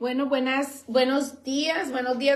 Bueno, buenos días,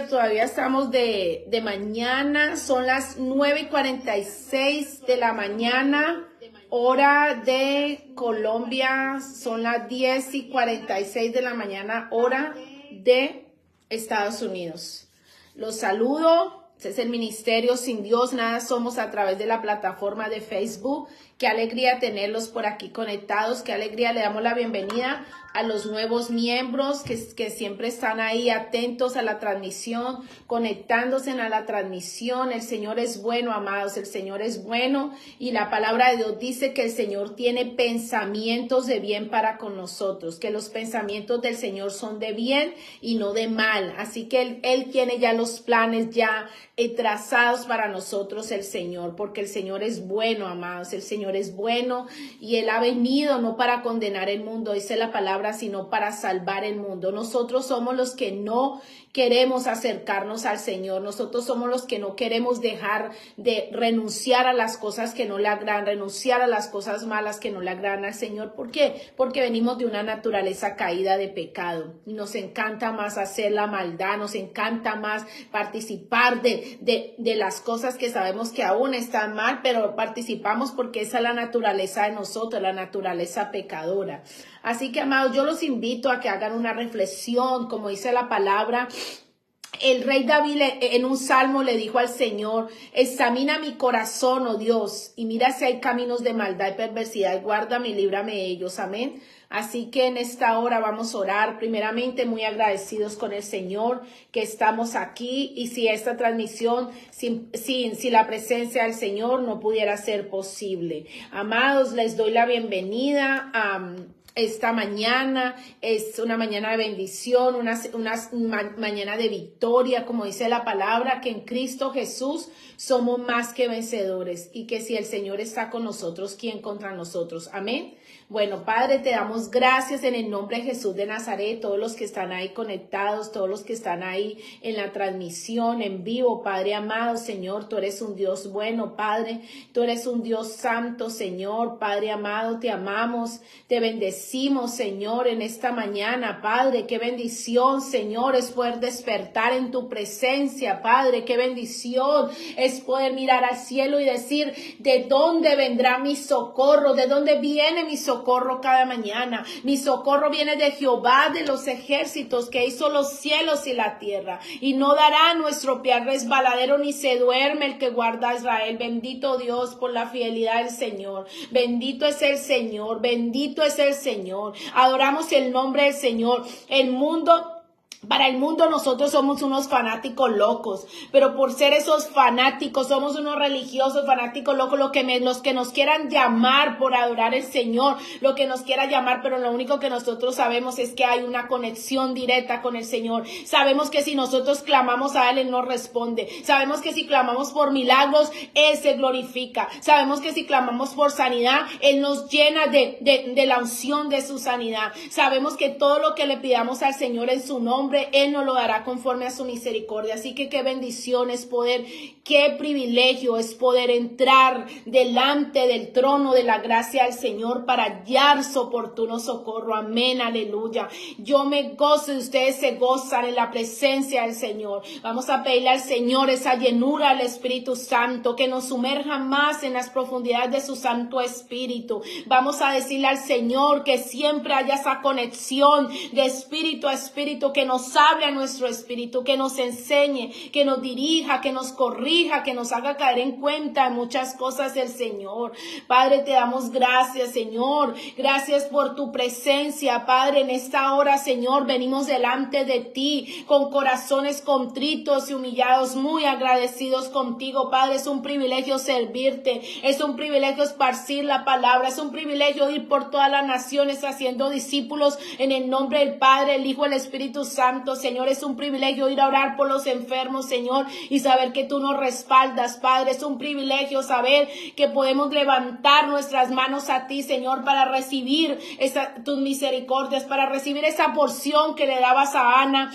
todavía estamos de mañana, son las 9:46 de la mañana, hora de Colombia, son las 10:46 de la mañana, hora de Estados Unidos. Los saludo, este es el Ministerio Sin Dios Nada Somos a través de la plataforma de Facebook. Qué alegría tenerlos por aquí conectados, qué alegría, le damos la bienvenida a los nuevos miembros que siempre están ahí atentos a la transmisión, conectándose a la transmisión. El Señor es bueno, amados, el Señor es bueno y la palabra de Dios dice que el Señor tiene pensamientos de bien para con nosotros, que los pensamientos del Señor son de bien y no de mal. Así que Él tiene ya los planes ya trazados para nosotros, el Señor, porque el Señor es bueno, amados, el Señor es bueno y Él ha venido no para condenar el mundo, dice la palabra, sino para salvar el mundo. Nosotros somos los que no queremos acercarnos al Señor, nosotros somos los que no queremos dejar de renunciar a las cosas que no le agradan, renunciar a las cosas malas que no le agradan al Señor. ¿Por qué? Porque venimos de una naturaleza caída de pecado y nos encanta más hacer la maldad, nos encanta más participar de las cosas que sabemos que aún están mal, pero participamos porque esa es la naturaleza de nosotros, la naturaleza pecadora. Así que, amados, yo los invito a que hagan una reflexión, como dice la palabra. El rey David en un salmo le dijo al Señor: examina mi corazón, oh Dios, y mira si hay caminos de maldad y perversidad, y guárdame y líbrame de ellos. Amén. Así que en esta hora vamos a orar, primeramente muy agradecidos con el Señor que estamos aquí, y si esta transmisión sin la presencia del Señor no pudiera ser posible. Amados, les doy la bienvenida a esta mañana. Es una mañana de bendición, una mañana de victoria, como dice la palabra, que en Cristo Jesús somos más que vencedores, y que si el Señor está con nosotros, ¿quién contra nosotros? Amén. Bueno, Padre, te damos gracias en el nombre de Jesús de Nazaret, todos los que están ahí conectados, todos los que están ahí en la transmisión, en vivo. Padre amado, Señor, tú eres un Dios bueno, Padre, tú eres un Dios santo, Señor. Padre amado, te amamos, te bendecimos, Señor, en esta mañana, Padre. Qué bendición, Señor, es poder despertar en tu presencia, Padre. Qué bendición es poder mirar al cielo y decir: ¿de dónde vendrá mi socorro? ¿De dónde viene mi socorro cada mañana? Mi socorro viene de Jehová de los ejércitos, que hizo los cielos y la tierra, y no dará nuestro pie al resbaladero, ni se duerme el que guarda a Israel. Bendito Dios por la fidelidad del Señor. Bendito es el Señor, bendito es el Señor. Adoramos el nombre del Señor. Para el mundo nosotros somos unos fanáticos locos, pero por ser esos fanáticos somos unos religiosos fanáticos locos, los que nos quieran llamar por adorar al Señor, lo que nos quiera llamar, pero lo único que nosotros sabemos es que hay una conexión directa con el Señor. Sabemos que si nosotros clamamos a Él nos responde. Sabemos que si clamamos por milagros, Él se glorifica. Sabemos que si clamamos por sanidad, Él nos llena de la unción de su sanidad. Sabemos que todo lo que le pidamos al Señor en su nombre, Él nos lo dará conforme a su misericordia. Así que qué bendición es poder, qué privilegio es poder entrar delante del trono de la gracia del Señor para hallar su oportuno socorro. Amén, aleluya. Yo me gozo y ustedes se gozan en la presencia del Señor. Vamos a pedirle al Señor esa llenura del Espíritu Santo, que nos sumerja más en las profundidades de su Santo Espíritu. Vamos a decirle al Señor que siempre haya esa conexión de espíritu a espíritu, que nos hable a nuestro espíritu, que nos enseñe, que nos dirija, que nos corrija, que nos haga caer en cuenta de muchas cosas del Señor. Padre, te damos gracias, Señor. Gracias por tu presencia, Padre. En esta hora, Señor, venimos delante de ti con corazones contritos y humillados, muy agradecidos contigo, Padre. Es un privilegio servirte, es un privilegio esparcir la palabra, es un privilegio ir por todas las naciones haciendo discípulos en el nombre del Padre, el Hijo y el Espíritu Santo. Señor, es un privilegio ir a orar por los enfermos, Señor, y saber que tú nos respaldas, Padre. Es un privilegio saber que podemos levantar nuestras manos a ti, Señor, para recibir tus misericordias, para recibir esa porción que le dabas a Ana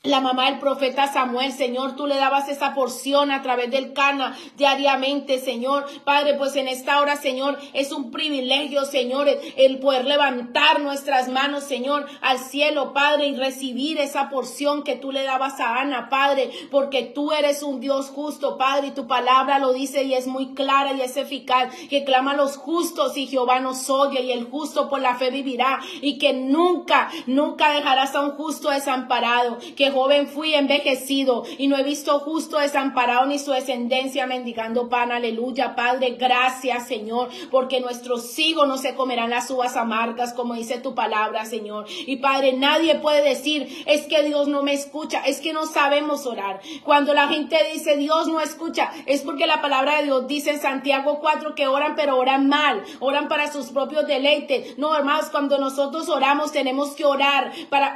la mamá del profeta Samuel, Señor, tú le dabas esa porción a través del Cana diariamente, Señor. Padre, pues en esta hora, Señor, es un privilegio, Señor, el poder levantar nuestras manos, Señor, al cielo, Padre, y recibir esa porción que tú le dabas a Ana, Padre, porque tú eres un Dios justo, Padre, y tu palabra lo dice y es muy clara y es eficaz, que clama a los justos y Jehová nos oye, y el justo por la fe vivirá, y que nunca dejarás a un justo desamparado, que joven fui envejecido y no he visto justo desamparado ni su descendencia mendigando pan. Aleluya, Padre, gracias, Señor, porque nuestros hijos no se comerán las uvas amargas, como dice tu palabra, Señor. Y Padre, nadie puede decir, es que Dios no me escucha, es que no sabemos orar. Cuando la gente dice Dios no escucha, es porque la palabra de Dios dice en Santiago 4 que oran, pero oran mal, oran para sus propios deleites. No, hermanos, cuando nosotros oramos tenemos que orar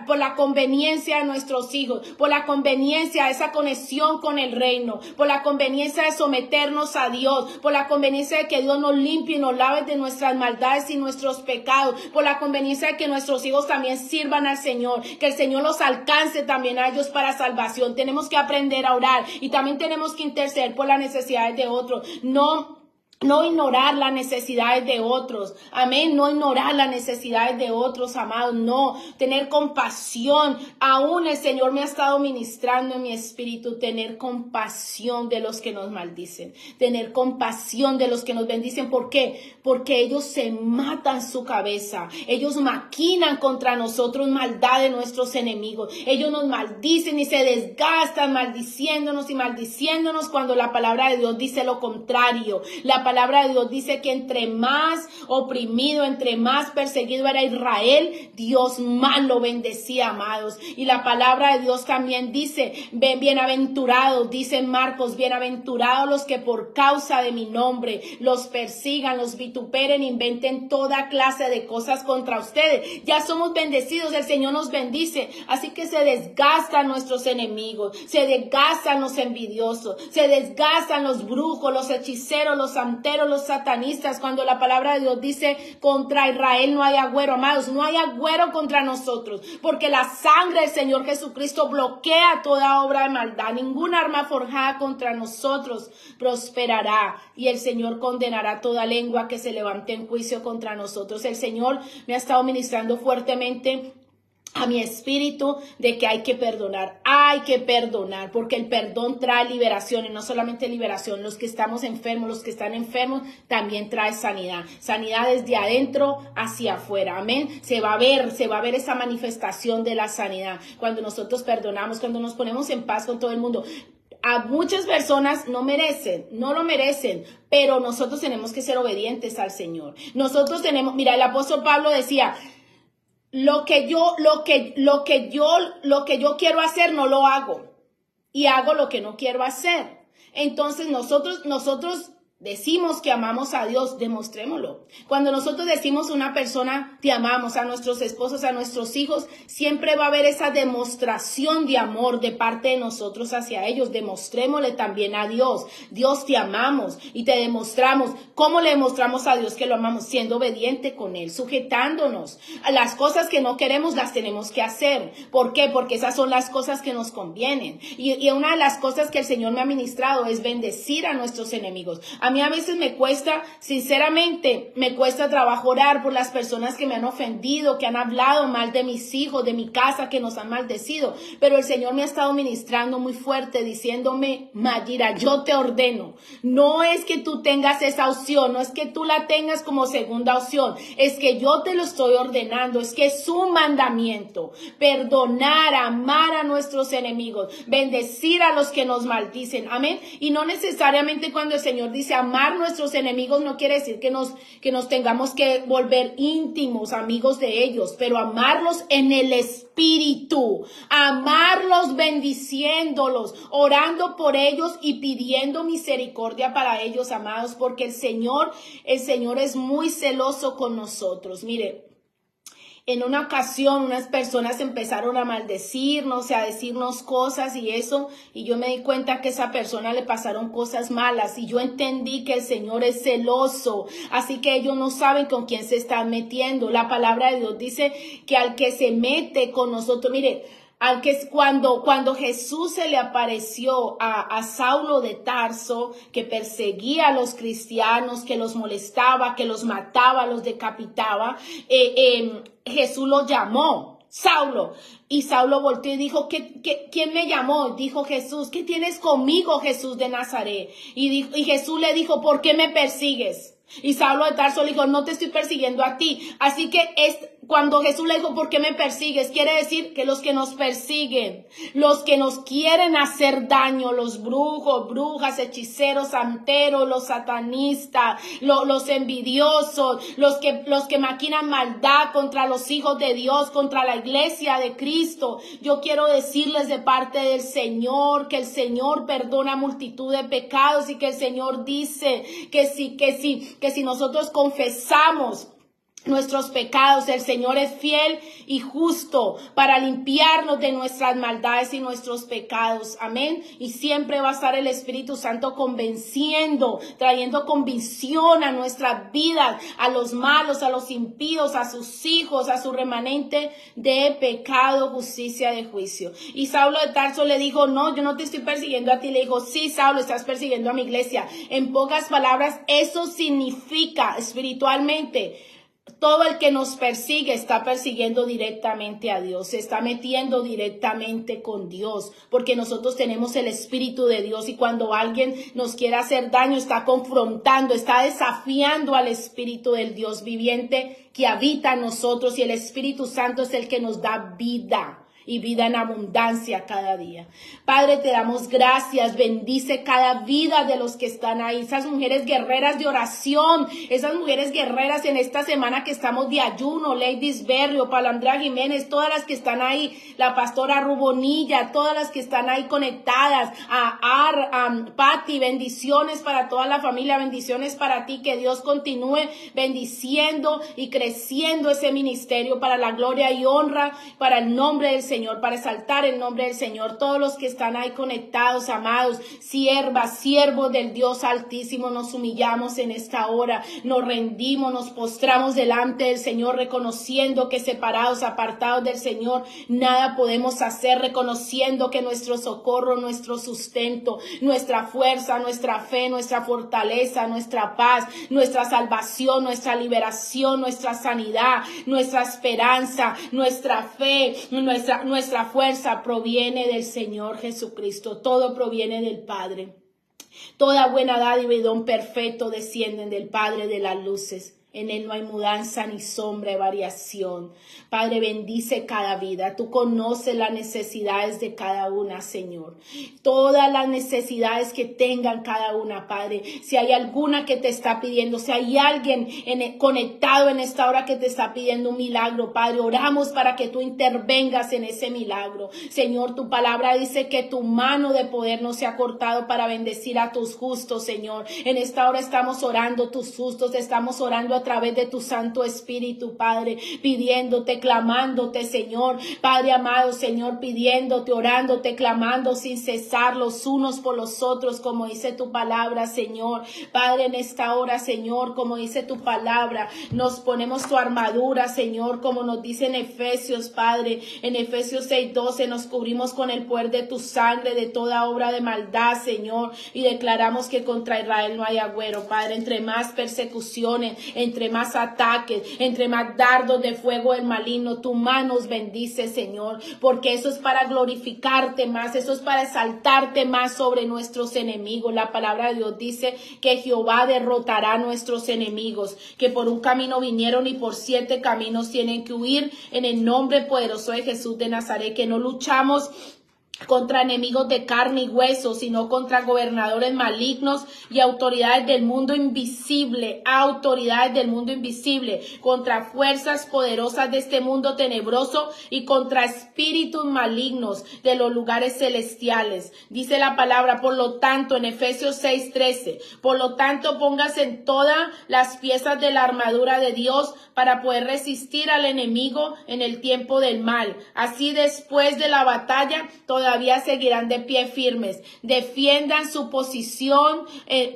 por la conveniencia de nuestros hijos, por la conveniencia de esa conexión con el reino, por la conveniencia de someternos a Dios, por la conveniencia de que Dios nos limpie y nos lave de nuestras maldades y nuestros pecados, por la conveniencia de que nuestros hijos también sirvan al Señor, que el Señor los alcance también a ellos para salvación. Tenemos que aprender a orar y también tenemos que interceder por las necesidades de otros. No ignorar las necesidades de otros. Amén. No ignorar las necesidades de otros, amados. No. Tener compasión. Aún el Señor me ha estado ministrando en mi espíritu. Tener compasión de los que nos maldicen. Tener compasión de los que nos bendicen. ¿Por qué? Porque ellos se matan su cabeza. Ellos maquinan contra nosotros maldad de nuestros enemigos. Ellos nos maldicen y se desgastan maldiciéndonos y maldiciéndonos cuando la palabra de Dios dice lo contrario. La palabra de Dios dice que entre más oprimido, entre más perseguido era Israel, Dios más lo bendecía, amados. Y la palabra de Dios también dice, bienaventurados, dice Marcos, bienaventurados los que por causa de mi nombre los persigan, los vituperen, inventen toda clase de cosas contra ustedes. Ya somos bendecidos, el Señor nos bendice. Así que se desgastan nuestros enemigos, se desgastan los envidiosos, se desgastan los brujos, los hechiceros, los santeros, los satanistas, cuando la palabra de Dios dice contra Israel no hay agüero, amados, no hay agüero contra nosotros, porque la sangre del Señor Jesucristo bloquea toda obra de maldad. Ninguna arma forjada contra nosotros prosperará, y el Señor condenará toda lengua que se levante en juicio contra nosotros. El Señor me ha estado ministrando fuertemente a mi espíritu de que hay que perdonar, porque el perdón trae liberación, y no solamente liberación, los que estamos enfermos, los que están enfermos, también trae sanidad desde adentro hacia afuera, amén. Se va a ver esa manifestación de la sanidad cuando nosotros perdonamos, cuando nos ponemos en paz con todo el mundo. A muchas personas no lo merecen, pero nosotros tenemos que ser obedientes al Señor. Nosotros tenemos, mira, el apóstol Pablo decía, lo que yo quiero hacer no lo hago, y hago lo que no quiero hacer. Entonces nosotros decimos que amamos a Dios, demostrémoslo. Cuando nosotros decimos a una persona te amamos, a nuestros esposos, a nuestros hijos, siempre va a haber esa demostración de amor de parte de nosotros hacia ellos. Demostrémosle también a Dios. Dios, te amamos, y te demostramos. ¿Cómo le demostramos a Dios que lo amamos? Siendo obediente con Él, sujetándonos. A las cosas que no queremos las tenemos que hacer. ¿Por qué? Porque esas son las cosas que nos convienen. Y una de las cosas que el Señor me ha ministrado es bendecir a nuestros enemigos. A mí a veces me cuesta, sinceramente, me cuesta trabajo orar por las personas que me han ofendido, que han hablado mal de mis hijos, de mi casa, que nos han maldecido. Pero el Señor me ha estado ministrando muy fuerte, diciéndome, Mayira, yo te ordeno. No es que tú tengas esa opción, no es que tú la tengas como segunda opción, es que yo te lo estoy ordenando, es que es un mandamiento. Perdonar, amar a nuestros enemigos, bendecir a los que nos maldicen. Amén. Y no necesariamente cuando el Señor dice amar a nuestros enemigos no quiere decir que nos tengamos que volver íntimos amigos de ellos, pero amarlos en el espíritu, amarlos bendiciéndolos, orando por ellos y pidiendo misericordia para ellos, amados, porque el Señor es muy celoso con nosotros. Mire, en una ocasión unas personas empezaron a maldecirnos, a decirnos cosas y eso, y yo me di cuenta que a esa persona le pasaron cosas malas, y yo entendí que el Señor es celoso, así que ellos no saben con quién se están metiendo. La palabra de Dios dice que al que se mete con nosotros, mire, Aunque cuando Jesús se le apareció a Saulo de Tarso, que perseguía a los cristianos, que los molestaba, que los mataba, los decapitaba, Jesús lo llamó, Saulo. Y Saulo volteó y dijo, ¿quién me llamó? Dijo Jesús, ¿qué tienes conmigo, Jesús de Nazaret? Y Jesús le dijo, ¿por qué me persigues? Y Saulo de Tarso le dijo, no te estoy persiguiendo a ti. Así que cuando Jesús le dijo, ¿por qué me persigues? Quiere decir que los que nos persiguen, los que nos quieren hacer daño, los brujos, brujas, hechiceros, santeros, los satanistas, los envidiosos, los que maquinan maldad contra los hijos de Dios, contra la iglesia de Cristo. Yo quiero decirles de parte del Señor que el Señor perdona multitud de pecados y que el Señor dice que si nosotros confesamos nuestros pecados, el Señor es fiel y justo para limpiarnos de nuestras maldades y nuestros pecados. Amén. Y siempre va a estar el Espíritu Santo convenciendo, trayendo convicción a nuestras vidas, a los malos, a los impíos, a sus hijos, a su remanente de pecado, justicia, de juicio. Y Saulo de Tarso le dijo, no, yo no te estoy persiguiendo a ti. Le dijo, sí, Saulo, estás persiguiendo a mi iglesia. En pocas palabras, eso significa espiritualmente, todo el que nos persigue está persiguiendo directamente a Dios, se está metiendo directamente con Dios, porque nosotros tenemos el Espíritu de Dios y cuando alguien nos quiere hacer daño, está confrontando, está desafiando al Espíritu del Dios viviente que habita en nosotros, y el Espíritu Santo es el que nos da vida y vida en abundancia cada día. Padre, te damos gracias, bendice cada vida de los que están ahí, esas mujeres guerreras de oración, esas mujeres guerreras en esta semana que estamos de ayuno, Ladies Berrio, Palandra Jiménez, todas las que están ahí, la pastora Rubonilla, todas las que están ahí conectadas, a Patti, bendiciones para toda la familia, bendiciones para ti, que Dios continúe bendiciendo y creciendo ese ministerio para la gloria y honra, para el nombre del Señor, para exaltar el nombre del Señor. Todos los que están ahí conectados, amados, siervas, siervos del Dios Altísimo, nos humillamos en esta hora, nos rendimos, nos postramos delante del Señor, reconociendo que separados, apartados del Señor, nada podemos hacer, reconociendo que nuestro socorro, nuestro sustento, nuestra fuerza, nuestra fe, nuestra fortaleza, nuestra paz, nuestra salvación, nuestra liberación, nuestra sanidad, nuestra esperanza, nuestra fe, nuestra fuerza proviene del Señor Jesucristo. Todo proviene del Padre. Toda buena dádiva y don perfecto descienden del Padre de las luces. En Él no hay mudanza ni sombra de variación. Padre, bendice cada vida. Tú conoces las necesidades de cada una, Señor. Todas las necesidades que tengan cada una, Padre. Si hay alguna que te está pidiendo, si hay alguien conectado en esta hora que te está pidiendo un milagro, Padre, oramos para que tú intervengas en ese milagro. Señor, tu palabra dice que tu mano de poder no se ha cortado para bendecir a tus justos, Señor. En esta hora estamos orando tus justos, estamos orando a través de tu Santo Espíritu, Padre, pidiéndote, clamándote, Señor, Padre amado, Señor, pidiéndote, orándote, clamando sin cesar los unos por los otros, como dice tu palabra, Señor. Padre, en esta hora, Señor, como dice tu palabra, nos ponemos tu armadura, Señor, como nos dice en Efesios, Padre, en Efesios 6:12, nos cubrimos con el poder de tu sangre, de toda obra de maldad, Señor, y declaramos que contra Israel no hay agüero, Padre. Entre más persecuciones, entre más ataques, entre más dardos de fuego del maligno, tu mano nos bendice, Señor, porque eso es para glorificarte más, eso es para exaltarte más sobre nuestros enemigos. La palabra de Dios dice que Jehová derrotará a nuestros enemigos, que por un camino vinieron y por 7 caminos tienen que huir, en el nombre poderoso de Jesús de Nazaret, que no luchamos contra enemigos de carne y hueso, sino contra gobernadores malignos y autoridades del mundo invisible, contra fuerzas poderosas de este mundo tenebroso y contra espíritus malignos de los lugares celestiales. Dice la palabra, por lo tanto, en Efesios 6:13, por lo tanto, póngase en todas las piezas de la armadura de Dios para poder resistir al enemigo en el tiempo del mal. Así, después de la batalla, toda todavía seguirán de pie firmes. Defiendan su posición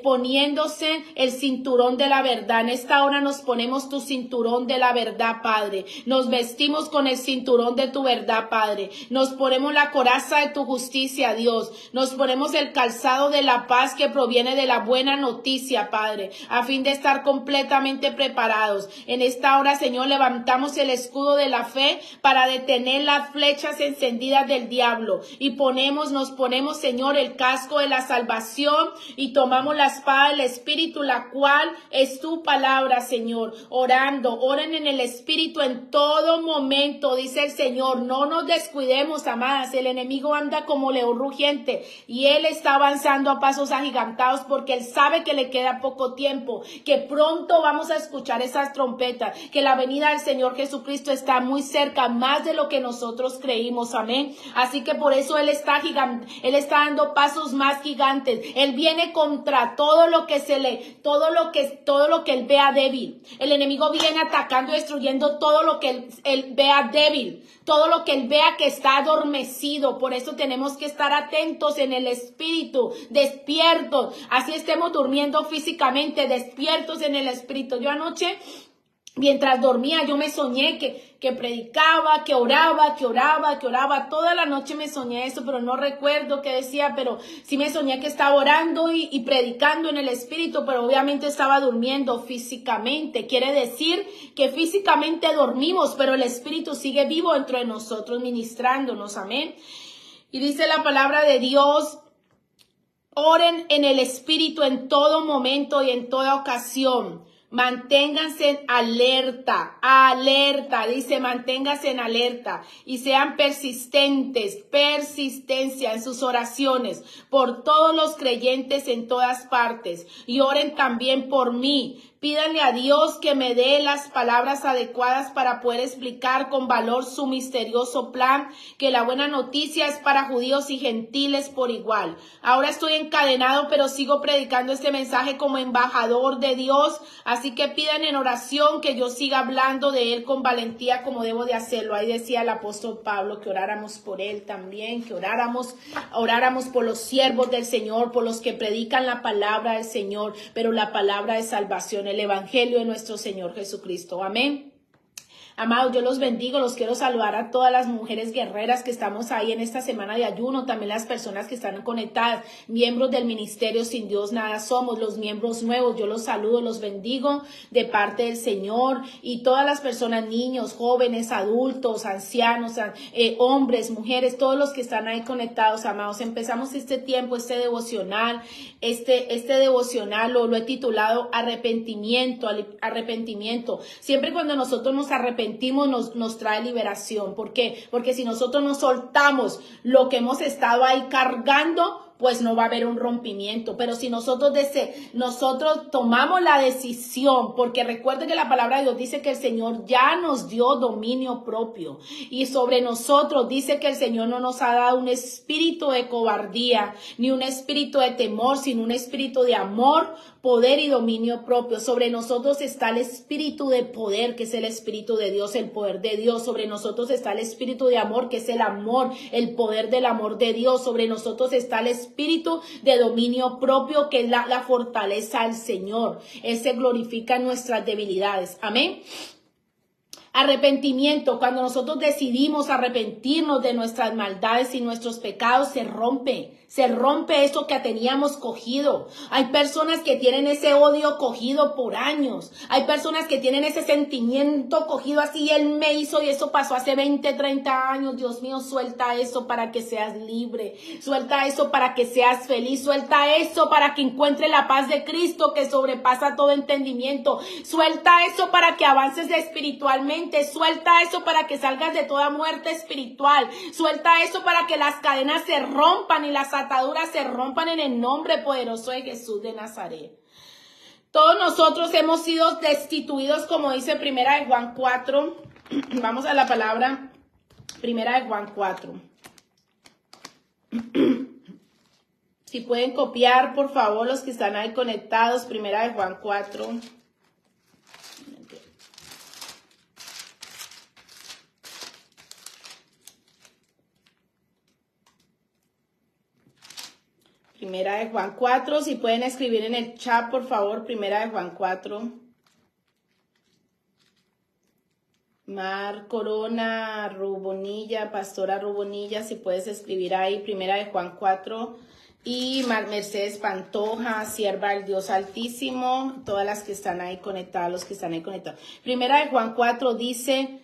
poniéndose el cinturón de la verdad. En esta hora nos ponemos tu cinturón de la verdad, Padre. Nos vestimos con el cinturón de tu verdad, Padre. Nos ponemos la coraza de tu justicia, Dios. Nos ponemos el calzado de la paz que proviene de la buena noticia, Padre, a fin de estar completamente preparados. En esta hora, Señor, levantamos el escudo de la fe para detener las flechas encendidas del diablo y nos ponemos, Señor, el casco de la salvación y tomamos la espada del Espíritu, la cual es tu palabra, Señor. Oren en el Espíritu en todo momento, dice el Señor. No nos descuidemos, amadas. El enemigo anda como león rugiente y él está avanzando a pasos agigantados porque él sabe que le queda poco tiempo, que pronto vamos a escuchar esas trompetas, que la venida del Señor Jesucristo está muy cerca, más de lo que nosotros creímos, amén. Así que por eso él está dando pasos más gigantes. Él viene contra todo lo que él vea débil. El enemigo viene atacando y destruyendo todo lo que él vea débil, todo lo que él vea que está adormecido. Por eso tenemos que estar atentos en el espíritu, despiertos, así estemos durmiendo físicamente, despiertos en el espíritu. Yo anoche, mientras dormía, yo me soñé que predicaba, que oraba. Toda la noche me soñé eso, pero no recuerdo qué decía, pero sí me soñé que estaba orando y predicando en el espíritu, pero obviamente estaba durmiendo físicamente. Quiere decir que físicamente dormimos, pero el espíritu sigue vivo dentro de nosotros, ministrándonos, amén. Y dice la palabra de Dios: oren en el espíritu en todo momento y en toda ocasión. Manténganse alerta, dice, manténganse en alerta y sean persistencia en sus oraciones por todos los creyentes en todas partes, y oren también por mí. Pídanle a Dios que me dé las palabras adecuadas para poder explicar con valor su misterioso plan, que la buena noticia es para judíos y gentiles por igual. Ahora estoy encadenado, pero sigo predicando este mensaje como embajador de Dios, así que pidan en oración que yo siga hablando de él con valentía como debo de hacerlo. Ahí decía el apóstol Pablo que oráramos por él también, que oráramos por los siervos del Señor, por los que predican la palabra del Señor, pero la palabra de salvación, el evangelio de nuestro Señor Jesucristo. Amén. Amados, yo los bendigo, los quiero saludar a todas las mujeres guerreras que estamos ahí en esta semana de ayuno, también las personas que están conectadas, miembros del ministerio Sin Dios Nada Somos, los miembros nuevos, yo los saludo, los bendigo de parte del Señor, y todas las personas, niños, jóvenes, adultos, ancianos, hombres, mujeres, todos los que están ahí conectados, amados. Empezamos este tiempo, este devocional lo he titulado arrepentimiento. Siempre cuando nosotros nos arrepentimos nos trae liberación. ¿Por qué? Porque si nosotros nos soltamos lo que hemos estado ahí cargando, pues no va a haber un rompimiento. Pero si nosotros tomamos la decisión, porque recuerden que la palabra de Dios dice que el Señor ya nos dio dominio propio, y sobre nosotros dice que el Señor no nos ha dado un espíritu de cobardía ni un espíritu de temor, sino un espíritu de amor, poder y dominio propio. Sobre nosotros está el espíritu de poder, que es el espíritu de Dios, el poder de Dios. Sobre nosotros está el espíritu de amor, que es el amor, el poder del amor de Dios. Sobre nosotros está el espíritu de dominio propio, que es la fortaleza del Señor. Él se glorifica en nuestras debilidades. Amén. Arrepentimiento: cuando nosotros decidimos arrepentirnos de nuestras maldades y nuestros pecados, se rompe eso que teníamos cogido. Hay personas que tienen ese odio cogido por años. Hay personas que tienen ese sentimiento cogido así: él me hizo y eso pasó hace 20, 30 años. Dios mío, suelta eso para que seas libre. Suelta eso para que seas feliz. Suelta eso para que encuentres la paz de Cristo que sobrepasa todo entendimiento. Suelta eso para que avances espiritualmente. Suelta eso para que salgas de toda muerte espiritual. Suelta eso para que las cadenas se rompan y las ataduras se rompan en el nombre poderoso de Jesús de Nazaret. Todos nosotros hemos sido destituidos, como dice Primera de Juan 4. Vamos a la palabra Primera de Juan 4. Si pueden copiar, por favor, los que están ahí conectados, Primera de Juan 4. Primera de Juan 4, si pueden escribir en el chat, por favor, Primera de Juan 4. Mar Corona, Rubonilla, Pastora Rubonilla, si puedes escribir ahí, Primera de Juan 4. Y Mar Mercedes Pantoja, sierva del Dios Altísimo, todas las que están ahí conectadas, los que están ahí conectados. Primera de Juan 4 dice,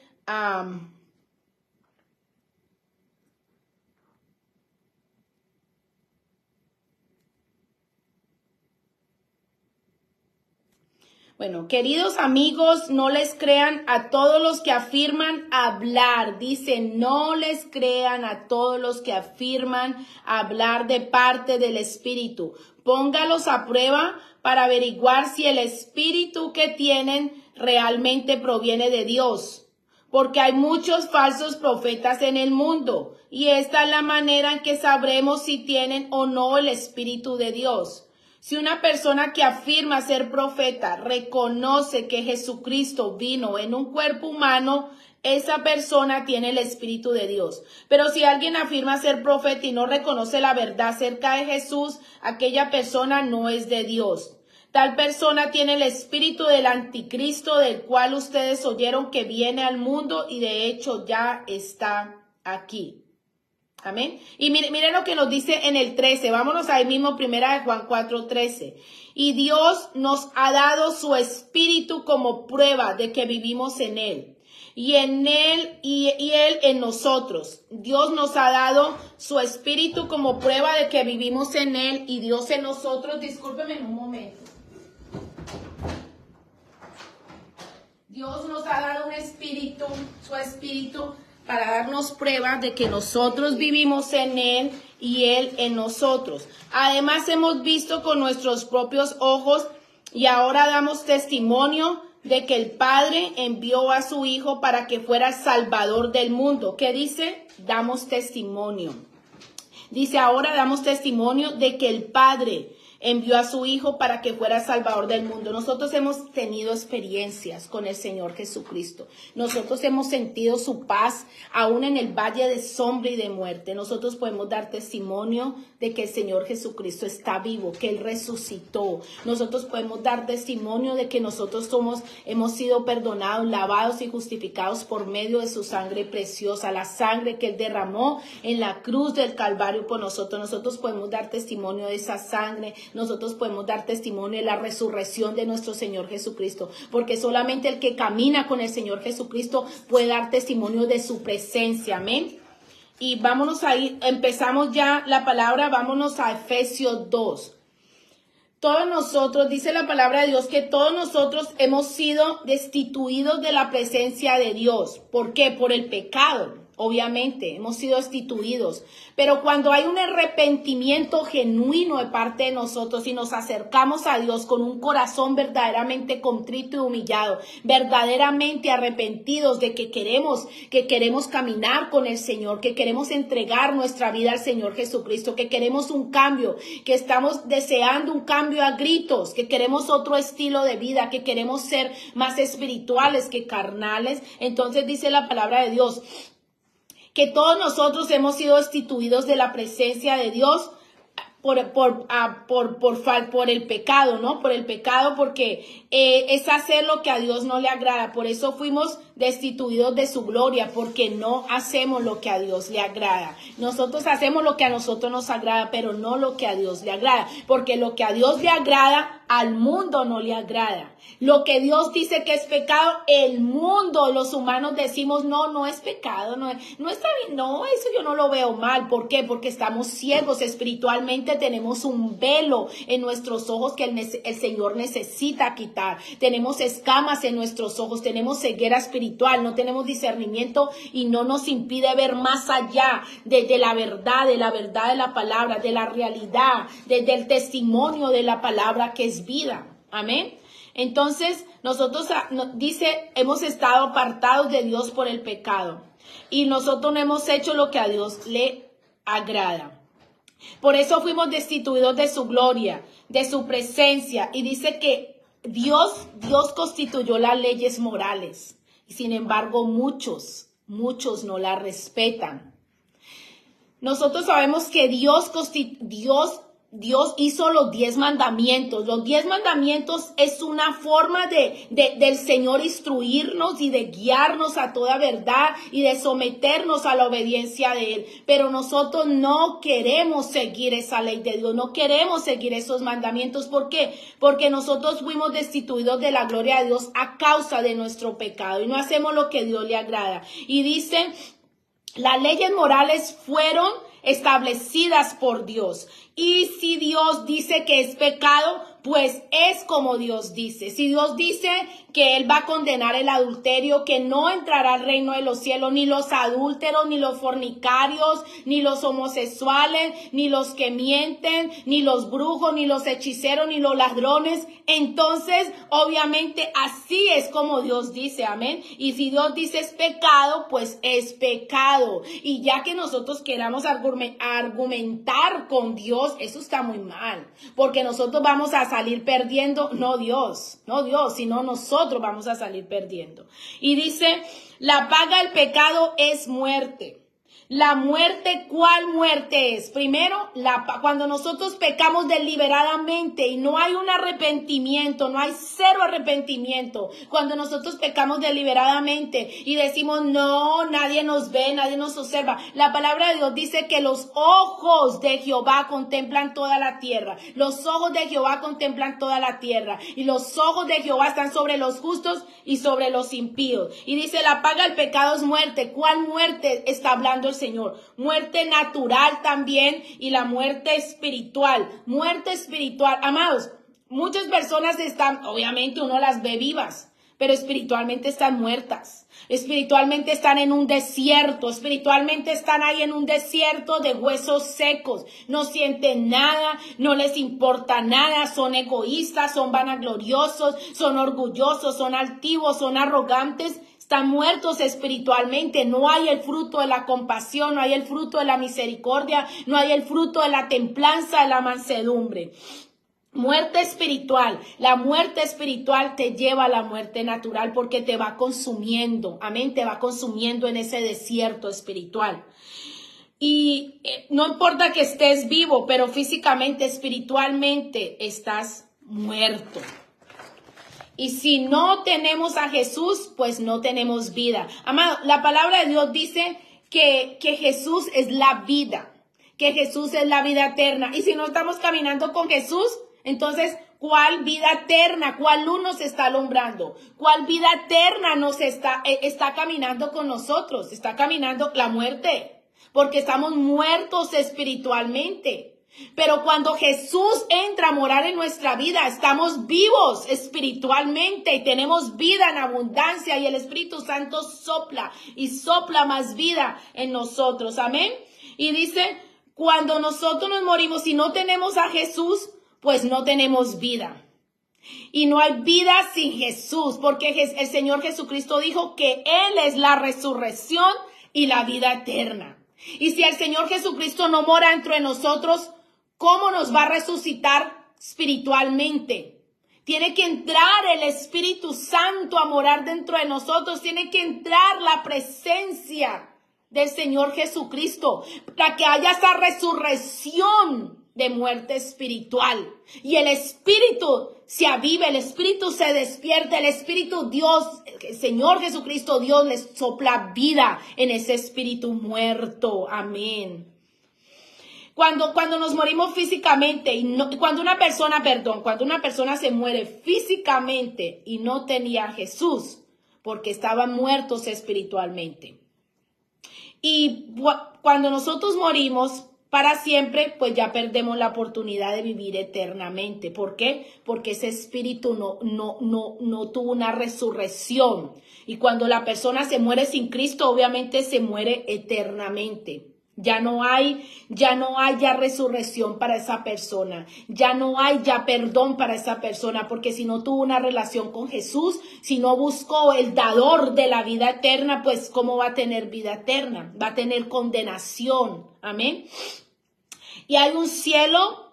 bueno, queridos amigos, no les crean a todos los que afirman hablar. Dice, no les crean a todos los que afirman hablar de parte del Espíritu. Póngalos a prueba para averiguar si el Espíritu que tienen realmente proviene de Dios. Porque hay muchos falsos profetas en el mundo. Y esta es la manera en que sabremos si tienen o no el Espíritu de Dios. Si una persona que afirma ser profeta reconoce que Jesucristo vino en un cuerpo humano, esa persona tiene el Espíritu de Dios. Pero si alguien afirma ser profeta y no reconoce la verdad acerca de Jesús, aquella persona no es de Dios. Tal persona tiene el espíritu del anticristo, del cual ustedes oyeron que viene al mundo y de hecho ya está aquí. Amén. Y miren lo que nos dice en el 13. Vámonos ahí mismo, Primera de Juan 4:13. Y Dios nos ha dado su espíritu como prueba de que vivimos en él. Y en él y él en nosotros. Dios nos ha dado su espíritu como prueba de que vivimos en él y Dios en nosotros. Discúlpeme un momento. Dios nos ha dado un espíritu, su espíritu, para darnos pruebas de que nosotros vivimos en él y él en nosotros. Además hemos visto con nuestros propios ojos y ahora damos testimonio de que el Padre envió a su Hijo para que fuera el Salvador del mundo. ¿Qué dice? Damos testimonio. Dice, ahora damos testimonio de que el Padre envió a su Hijo para que fuera Salvador del mundo. Nosotros hemos tenido experiencias con el Señor Jesucristo. Nosotros hemos sentido su paz aún en el valle de sombra y de muerte. Nosotros podemos dar testimonio de que el Señor Jesucristo está vivo, que Él resucitó. Nosotros podemos dar testimonio de que nosotros hemos sido perdonados, lavados y justificados por medio de su sangre preciosa, la sangre que Él derramó en la cruz del Calvario por nosotros. Nosotros podemos dar testimonio de esa sangre. Nosotros podemos dar testimonio de la resurrección de nuestro Señor Jesucristo, porque solamente el que camina con el Señor Jesucristo puede dar testimonio de su presencia. Amén. Y vámonos ahí, empezamos ya la palabra, vámonos a Efesios 2. Todos nosotros, dice la palabra de Dios, que todos nosotros hemos sido destituidos de la presencia de Dios. ¿Por qué? Por el pecado. Obviamente, hemos sido destituidos. Pero cuando hay un arrepentimiento genuino de parte de nosotros y nos acercamos a Dios con un corazón verdaderamente contrito y humillado, verdaderamente arrepentidos de que queremos caminar con el Señor, que queremos entregar nuestra vida al Señor Jesucristo, que queremos un cambio, que estamos deseando un cambio a gritos, que queremos otro estilo de vida, que queremos ser más espirituales que carnales. Entonces dice la palabra de Dios que todos nosotros hemos sido destituidos de la presencia de Dios por el pecado, ¿no? Por el pecado, porque es hacer lo que a Dios no le agrada. Por eso fuimos destituidos de su gloria, porque no hacemos lo que a Dios le agrada. Nosotros hacemos lo que a nosotros nos agrada, pero no lo que a Dios le agrada, porque lo que a Dios le agrada, al mundo no le agrada. Lo que Dios dice que es pecado, el mundo, los humanos decimos, no es pecado, no está bien, no, eso yo no lo veo mal. ¿Por qué? Porque estamos ciegos espiritualmente, tenemos un velo en nuestros ojos que el Señor necesita quitar. Tenemos escamas en nuestros ojos, tenemos ceguera espiritual, no tenemos discernimiento y no nos impide ver más allá de la verdad de la palabra, de la realidad, del testimonio de la palabra que es vida. Amén. Entonces, nosotros, dice, hemos estado apartados de Dios por el pecado y nosotros no hemos hecho lo que a Dios le agrada. Por eso fuimos destituidos de su gloria, de su presencia, y dice que Dios constituyó las leyes morales. Sin embargo, muchos no la respetan. Nosotros sabemos que Dios Dios hizo los 10 mandamientos. Los 10 mandamientos es una forma del Señor instruirnos y de guiarnos a toda verdad y de someternos a la obediencia de Él. Pero nosotros no queremos seguir esa ley de Dios, no queremos seguir esos mandamientos. ¿Por qué? Porque nosotros fuimos destituidos de la gloria de Dios a causa de nuestro pecado y no hacemos lo que Dios le agrada. Y dice, las leyes morales fueron establecidas por Dios. Y si Dios dice que es pecado, pues es como Dios dice. Si Dios dice que Él va a condenar el adulterio, que no entrará al reino de los cielos ni los adúlteros, ni los fornicarios, ni los homosexuales, ni los que mienten, ni los brujos, ni los hechiceros, ni los ladrones, entonces obviamente así es como Dios dice, amén. Y si Dios dice es pecado, pues es pecado. Y ya que nosotros queramos argumentar con Dios, eso está muy mal, porque nosotros vamos a salir perdiendo, no Dios, sino nosotros vamos a salir perdiendo. Y dice, la paga del pecado es muerte. La muerte, ¿cuál muerte es? Primero, cuando nosotros pecamos deliberadamente y no hay un arrepentimiento, no hay cero arrepentimiento. Cuando nosotros pecamos deliberadamente y decimos, no, nadie nos ve, nadie nos observa. La palabra de Dios dice que los ojos de Jehová contemplan toda la tierra. Los ojos de Jehová contemplan toda la tierra. Y los ojos de Jehová están sobre los justos y sobre los impíos. Y dice, la paga del pecado es muerte. ¿Cuál muerte está hablando el Señor? Muerte natural también y la muerte espiritual. Muerte espiritual. Amados, muchas personas están, obviamente uno las ve vivas, pero espiritualmente están muertas. Espiritualmente están en un desierto. Espiritualmente están ahí en un desierto de huesos secos. No sienten nada, no les importa nada. Son egoístas, son vanagloriosos, son orgullosos, son altivos, son arrogantes. Están muertos espiritualmente, no hay el fruto de la compasión, no hay el fruto de la misericordia, no hay el fruto de la templanza, de la mansedumbre. Muerte espiritual. La muerte espiritual te lleva a la muerte natural porque te va consumiendo, amén, te va consumiendo en ese desierto espiritual. Y no importa que estés vivo, pero físicamente, espiritualmente estás muerto. Y si no tenemos a Jesús, pues no tenemos vida. Amado, la palabra de Dios dice que Jesús es la vida, que Jesús es la vida eterna. Y si no estamos caminando con Jesús, entonces, ¿cuál vida eterna? ¿Cuál luz nos está alumbrando? ¿Cuál vida eterna nos está caminando con nosotros? Está caminando la muerte, porque estamos muertos espiritualmente. Pero cuando Jesús entra a morar en nuestra vida, estamos vivos espiritualmente y tenemos vida en abundancia y el Espíritu Santo sopla y sopla más vida en nosotros. Amén. Y dice, cuando nosotros nos morimos y no tenemos a Jesús, pues no tenemos vida. Y no hay vida sin Jesús, porque el Señor Jesucristo dijo que Él es la resurrección y la vida eterna. Y si el Señor Jesucristo no mora entre nosotros, ¿cómo nos va a resucitar espiritualmente? Tiene que entrar el Espíritu Santo a morar dentro de nosotros. Tiene que entrar la presencia del Señor Jesucristo para que haya esa resurrección de muerte espiritual. Y el Espíritu se aviva, el Espíritu se despierta, el Espíritu Dios, el Señor Jesucristo, Dios les sopla vida en ese espíritu muerto. Amén. Cuando nos morimos físicamente y no, cuando una persona se muere físicamente y no tenía a Jesús, porque estaban muertos espiritualmente. Y cuando nosotros morimos para siempre, pues ya perdemos la oportunidad de vivir eternamente. ¿Por qué? Porque ese espíritu no tuvo una resurrección. Y cuando la persona se muere sin Cristo, obviamente se muere eternamente. Ya no hay ya resurrección para esa persona. Ya no hay ya perdón para esa persona, porque si no tuvo una relación con Jesús, si no buscó el dador de la vida eterna, pues ¿cómo va a tener vida eterna? Va a tener condenación. Amén. Y hay un cielo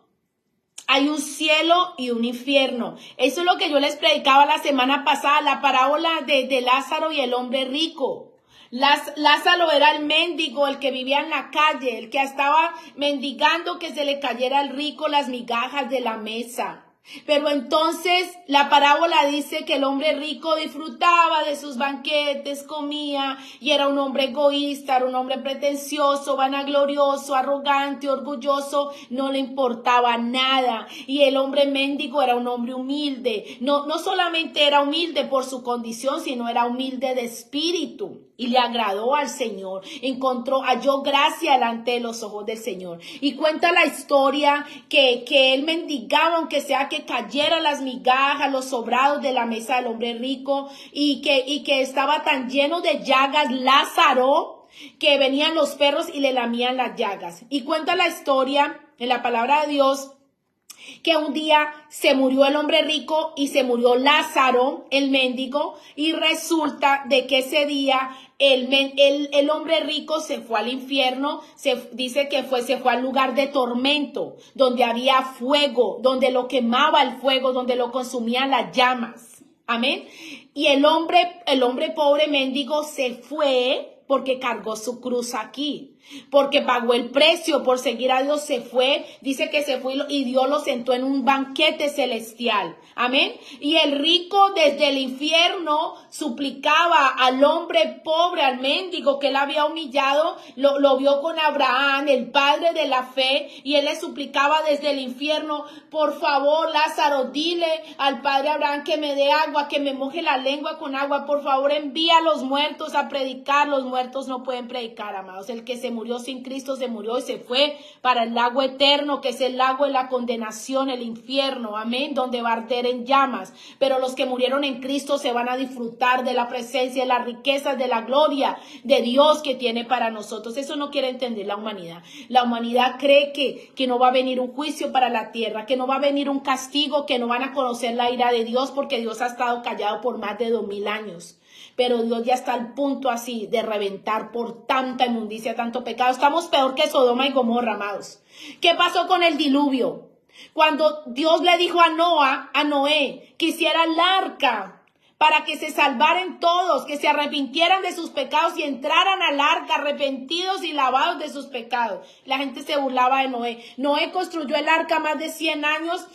y un infierno. Eso es lo que yo les predicaba la semana pasada, la parábola de Lázaro y el hombre rico. Lázaro era el mendigo, el que vivía en la calle, el que estaba mendigando que se le cayera al rico las migajas de la mesa. Pero entonces la parábola dice que el hombre rico disfrutaba de sus banquetes, comía, y era un hombre egoísta, era un hombre pretencioso, vanaglorioso, arrogante, orgulloso, no le importaba nada. Y el hombre mendigo era un hombre humilde, no solamente era humilde por su condición, sino era humilde de espíritu. Y le agradó al Señor, halló gracia delante de los ojos del Señor. Y cuenta la historia que él mendigaba, aunque sea que cayera las migajas, los sobrados de la mesa del hombre rico, y que estaba tan lleno de llagas, Lázaro, que venían los perros y le lamían las llagas. Y cuenta la historia en la palabra de Dios, que un día se murió el hombre rico y se murió Lázaro, el mendigo, y resulta de que ese día el hombre rico se fue al infierno, dice que se fue al lugar de tormento, donde había fuego, donde lo quemaba el fuego, donde lo consumían las llamas. Amén. Y el hombre pobre mendigo se fue porque cargó su cruz aquí, porque pagó el precio por seguir a Dios, se fue, dice que se fue y Dios lo sentó en un banquete celestial. Amén. Y el rico desde el infierno suplicaba al hombre pobre, al mendigo que él había humillado, lo vio con Abraham, el padre de la fe, y él le suplicaba desde el infierno: por favor, Lázaro, dile al padre Abraham que me dé agua, que me moje la lengua con agua, por favor, envía a los muertos a predicar. Los muertos no pueden predicar, amados. El que se murió sin Cristo se murió y se fue para el lago eterno, que es el lago de la condenación, el infierno, amén, donde va a arder en llamas. Pero los que murieron en Cristo se van a disfrutar de la presencia, de las riquezas, de la gloria de Dios que tiene para nosotros. Eso no quiere entender la humanidad. La humanidad cree que no va a venir un juicio para la tierra, que no va a venir un castigo, que no van a conocer la ira de Dios, porque Dios ha estado callado por más de 2000 años. Pero Dios ya está al punto así de reventar por tanta inmundicia, tanto pecado. Estamos peor que Sodoma y Gomorra, amados. ¿Qué pasó con el diluvio? Cuando Dios le dijo a Noé, que hiciera el arca para que se salvaran todos, que se arrepintieran de sus pecados y entraran al arca arrepentidos y lavados de sus pecados. La gente se burlaba de Noé. Noé construyó el arca más de 100 años,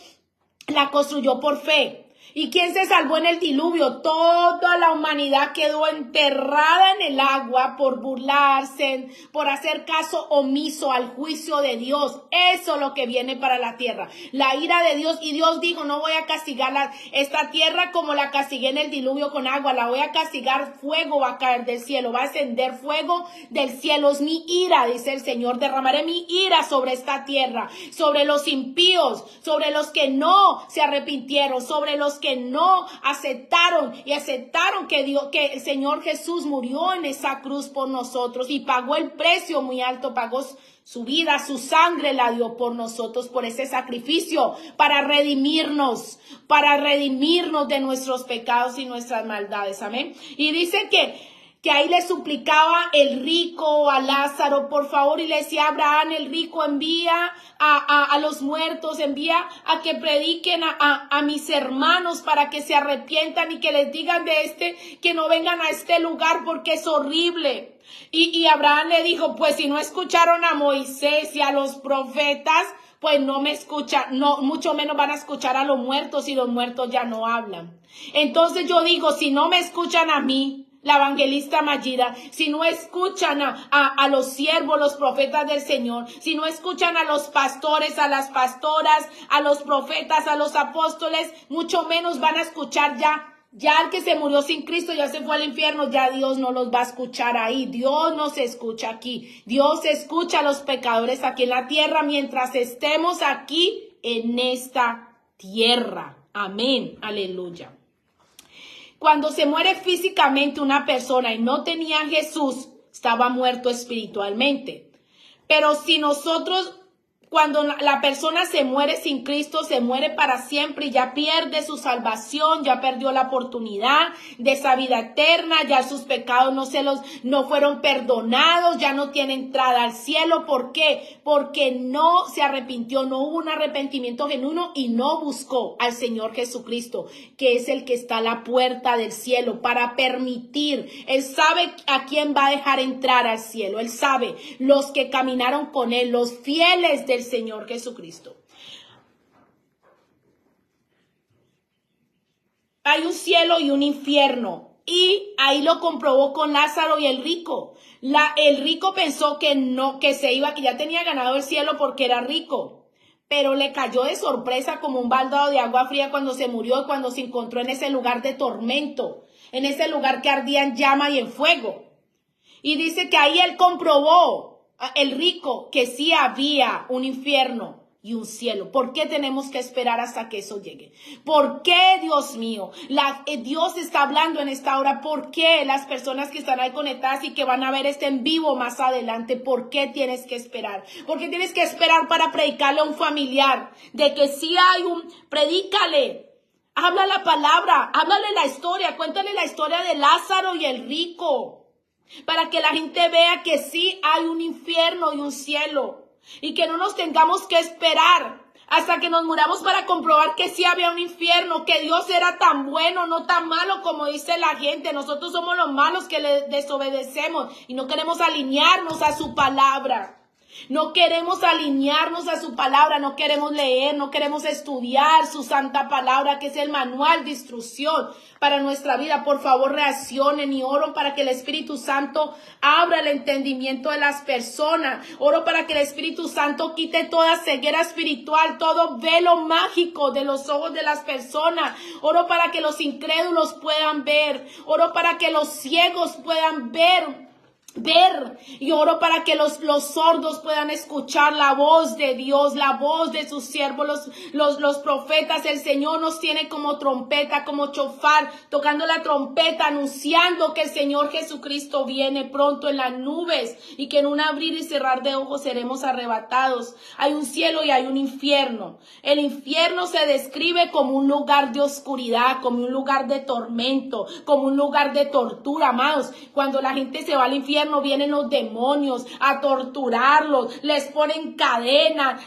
la construyó por fe. ¿Y quién se salvó en el diluvio? Toda la humanidad quedó enterrada en el agua por burlarse, por hacer caso omiso al juicio de Dios. Eso es lo que viene para la tierra, la ira de Dios. Y Dios dijo: no voy a castigar esta tierra como la castigué en el diluvio con agua, la voy a castigar, fuego va a caer del cielo, va a ascender fuego del cielo. Es mi ira, dice el Señor, derramaré mi ira sobre esta tierra, sobre los impíos, sobre los que no se arrepintieron, sobre los que no aceptaron que el Señor Jesús murió en esa cruz por nosotros y pagó el precio muy alto, pagó su vida, su sangre la dio por nosotros, por ese sacrificio, para redimirnos de nuestros pecados y nuestras maldades. Amén. Y dice que ahí le suplicaba el rico a Lázaro, por favor, y le decía: Abraham, el rico, envía a los muertos, envía a que prediquen a mis hermanos para que se arrepientan y que les digan que no vengan a este lugar porque es horrible. Y Abraham le dijo: pues si no escucharon a Moisés y a los profetas, pues no me escuchan, no, mucho menos van a escuchar a los muertos, y los muertos ya no hablan. Entonces yo digo, si no me escuchan a mí, la evangelista Mayra, si no escuchan a los siervos, los profetas del Señor, si no escuchan a los pastores, a las pastoras, a los profetas, a los apóstoles, mucho menos van a escuchar ya el que se murió sin Cristo, ya se fue al infierno, ya Dios no los va a escuchar ahí. Dios no se escucha aquí. Dios escucha a los pecadores aquí en la tierra mientras estemos aquí en esta tierra. Amén. Aleluya. Cuando se muere físicamente una persona y no tenía a Jesús, estaba muerto espiritualmente. Pero si nosotros, Cuando la persona se muere sin Cristo, se muere para siempre y ya pierde su salvación, ya perdió la oportunidad de esa vida eterna, ya sus pecados no fueron perdonados, ya no tiene entrada al cielo. ¿Por qué? Porque no se arrepintió, no hubo un arrepentimiento genuino y no buscó al Señor Jesucristo, que es el que está a la puerta del cielo para permitir. Él sabe a quién va a dejar entrar al cielo. Él sabe los que caminaron con él, los fieles del Señor Jesucristo. Hay un cielo y un infierno. Y ahí lo comprobó con Lázaro y el rico. El rico pensó que ya tenía ganado el cielo porque era rico. Pero le cayó de sorpresa como un baldado de agua fría cuando se murió y cuando se encontró en ese lugar de tormento, en ese lugar que ardía en llama y en fuego. Y dice que ahí él comprobó, el rico, que sí había un infierno y un cielo. ¿Por qué tenemos que esperar hasta que eso llegue? ¿Por qué, Dios mío? Dios está hablando en esta hora. ¿Por qué las personas que están ahí conectadas y que van a ver este en vivo más adelante? ¿Por qué tienes que esperar? ¿Por qué tienes que esperar para predicarle a un familiar? De que sí predícale. Habla la palabra, háblale la historia, cuéntale la historia de Lázaro y el rico. Para que la gente vea que sí hay un infierno y un cielo. Y que no nos tengamos que esperar hasta que nos muramos para comprobar que sí había un infierno, que Dios era tan bueno, no tan malo como dice la gente. Nosotros somos los malos que le desobedecemos y no queremos alinearnos a su palabra. No queremos alinearnos a su palabra, no queremos leer, no queremos estudiar su santa palabra, que es el manual de instrucción para nuestra vida. Por favor, reaccionen y oro para que el Espíritu Santo abra el entendimiento de las personas. Oro para que el Espíritu Santo quite toda ceguera espiritual, todo velo mágico de los ojos de las personas. Oro para que los incrédulos puedan ver. Oro para que los ciegos puedan ver, y oro para que los sordos puedan escuchar la voz de Dios, la voz de sus siervos, los profetas. El Señor nos tiene como trompeta, como chofar, tocando la trompeta, anunciando que el Señor Jesucristo viene pronto en las nubes y que en un abrir y cerrar de ojos seremos arrebatados. Hay un cielo y hay un infierno. El infierno se describe como un lugar de oscuridad, como un lugar de tormento, como un lugar de tortura, amados. Cuando la gente se va al infierno, vienen los demonios a torturarlos, les ponen cadenas,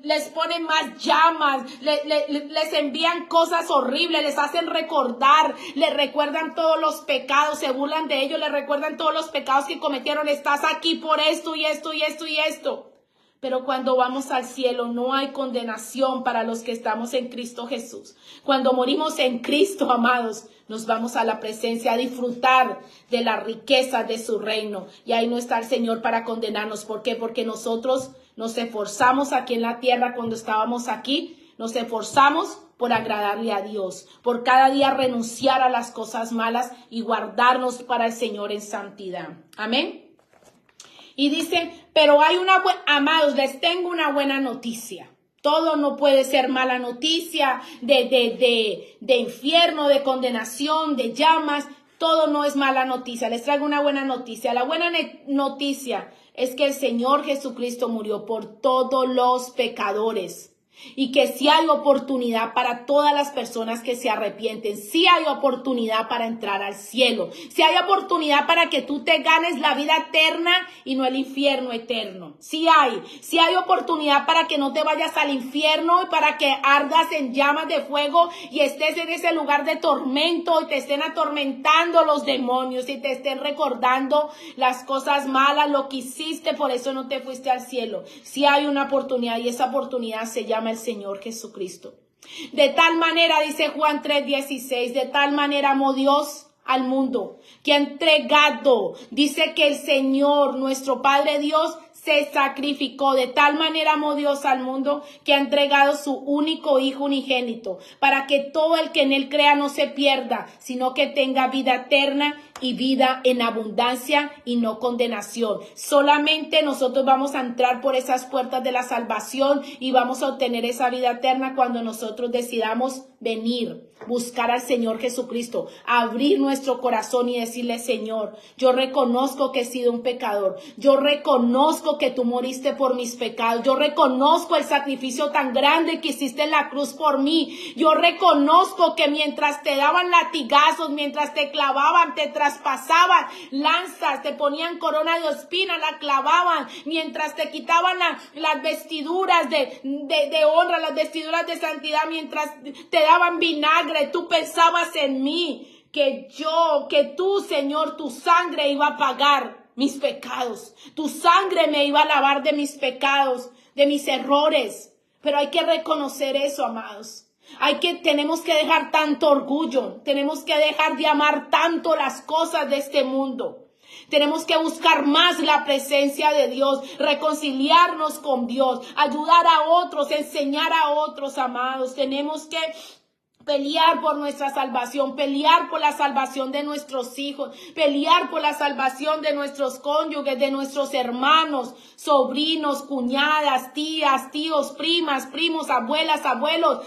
les ponen más llamas, les envían cosas horribles, les hacen recordar, les recuerdan todos los pecados, se burlan de ellos, les recuerdan todos los pecados que cometieron. Estás aquí por esto y esto y esto y esto. Pero cuando vamos al cielo no hay condenación para los que estamos en Cristo Jesús. Cuando morimos en Cristo, amados, nos vamos a la presencia a disfrutar de la riqueza de su reino. Y ahí no está el Señor para condenarnos. ¿Por qué? Porque nosotros nos esforzamos aquí en la tierra cuando estábamos aquí. Nos esforzamos por agradarle a Dios, por cada día renunciar a las cosas malas y guardarnos para el Señor en santidad. Amén. Y dice, pero hay amados, les tengo una buena noticia. Todo no puede ser mala noticia de infierno, de condenación, de llamas. Todo no es mala noticia. Les traigo una buena noticia. La buena noticia es que el Señor Jesucristo murió por todos los pecadores. Y que sí hay oportunidad para todas las personas que se arrepienten. Sí hay oportunidad para entrar al cielo. Sí hay oportunidad para que tú te ganes la vida eterna y no el infierno eterno. Sí hay oportunidad para que no te vayas al infierno y para que ardas en llamas de fuego y estés en ese lugar de tormento y te estén atormentando los demonios y te estén recordando las cosas malas, lo que hiciste, por eso no te fuiste al cielo. Sí hay una oportunidad y esa oportunidad se llama el Señor Jesucristo. De tal manera, dice Juan 3:16, de tal manera amó Dios al mundo, que ha entregado, dice que el Señor, nuestro Padre Dios, se sacrificó. De tal manera amó Dios al mundo, que ha entregado su único Hijo unigénito, para que todo el que en él crea no se pierda, sino que tenga vida eterna y vida en abundancia y no condenación. Solamente nosotros vamos a entrar por esas puertas de la salvación y vamos a obtener esa vida eterna cuando nosotros decidamos venir, buscar al Señor Jesucristo, abrir nuestro corazón y decirle: Señor, yo reconozco que he sido un pecador, yo reconozco que tú moriste por mis pecados. Yo reconozco el sacrificio tan grande que hiciste en la cruz por mí. Yo reconozco que mientras te daban latigazos, mientras te clavaban, te traspasaban lanzas, te ponían corona de espinas, la clavaban, mientras te quitaban las vestiduras de honra, las vestiduras de santidad, mientras te daban vinagre, tú pensabas en mí. Que tú, Señor, tu sangre iba a pagar mis pecados. Tu sangre me iba a lavar de mis pecados, de mis errores. Pero hay que reconocer eso, amados. Tenemos que dejar tanto orgullo. Tenemos que dejar de amar tanto las cosas de este mundo. Tenemos que buscar más la presencia de Dios, reconciliarnos con Dios, ayudar a otros, enseñar a otros, amados. Tenemos que pelear por nuestra salvación, pelear por la salvación de nuestros hijos, pelear por la salvación de nuestros cónyuges, de nuestros hermanos, sobrinos, cuñadas, tías, tíos, primas, primos, abuelas, abuelos.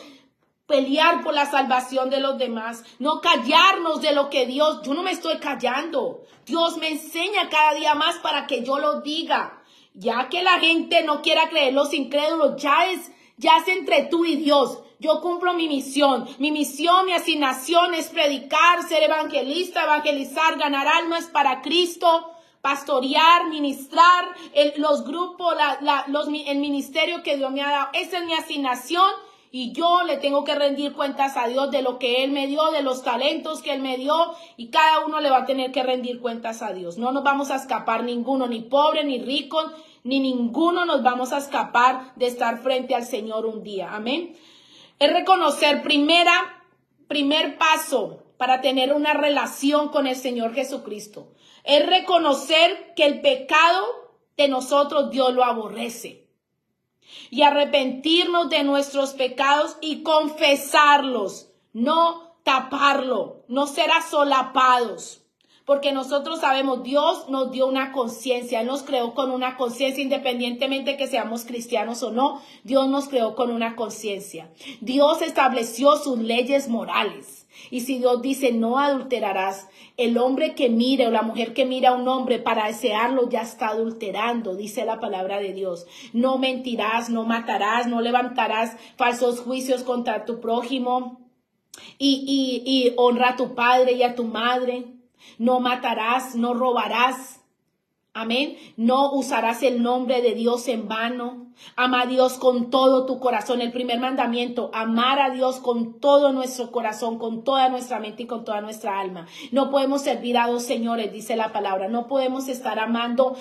Pelear por la salvación de los demás, no callarnos de lo que yo no me estoy callando. Dios me enseña cada día más para que yo lo diga. Ya que la gente no quiera creer, los incrédulos, ya es entre tú y Dios. Yo cumplo mi misión, mi asignación es predicar, ser evangelista, evangelizar, ganar almas para Cristo, pastorear, ministrar, los grupos, el ministerio que Dios me ha dado. Esa es mi asignación y yo le tengo que rendir cuentas a Dios de lo que Él me dio, de los talentos que Él me dio y cada uno le va a tener que rendir cuentas a Dios. No nos vamos a escapar ninguno, ni pobre, ni rico, ni ninguno nos vamos a escapar de estar frente al Señor un día. Amén. Es reconocer primer paso para tener una relación con el Señor Jesucristo. Es reconocer que el pecado de nosotros Dios lo aborrece. Y arrepentirnos de nuestros pecados y confesarlos, no taparlo, no ser asolapados. Porque nosotros sabemos, Dios nos dio una conciencia, Él nos creó con una conciencia, independientemente que seamos cristianos o no, Dios nos creó con una conciencia. Dios estableció sus leyes morales. Y si Dios dice, no adulterarás, el hombre que mire o la mujer que mira a un hombre para desearlo ya está adulterando, dice la palabra de Dios. No mentirás, no matarás, no levantarás falsos juicios contra tu prójimo y honra a tu padre y a tu madre. No matarás, no robarás. Amén. No usarás el nombre de Dios en vano. Ama a Dios con todo tu corazón. El primer mandamiento, amar a Dios con todo nuestro corazón, con toda nuestra mente y con toda nuestra alma. No podemos servir a dos señores, dice la palabra. No podemos estar amando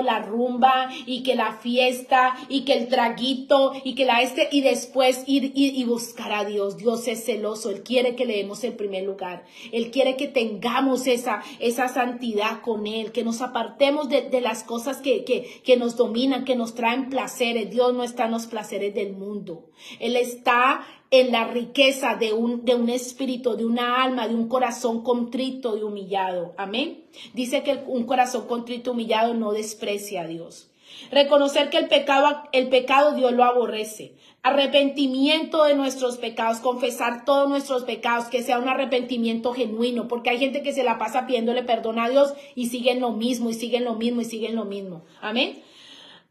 la rumba y que la fiesta y que el traguito y que y después ir y buscar a Dios. Dios es celoso. Él quiere que le demos el primer lugar. Él quiere que tengamos esa santidad con Él, que nos apartemos de las cosas que nos dominan, que nos traen placeres. Dios no está en los placeres del mundo. Él está en la riqueza de un espíritu, de una alma, de un corazón contrito y humillado. Amén. Dice que un corazón contrito y humillado no desprecia a Dios. Reconocer que el pecado Dios lo aborrece. Arrepentimiento de nuestros pecados, confesar todos nuestros pecados, que sea un arrepentimiento genuino, porque hay gente que se la pasa pidiéndole perdón a Dios y siguen lo mismo, y siguen lo mismo, y siguen lo mismo. Amén.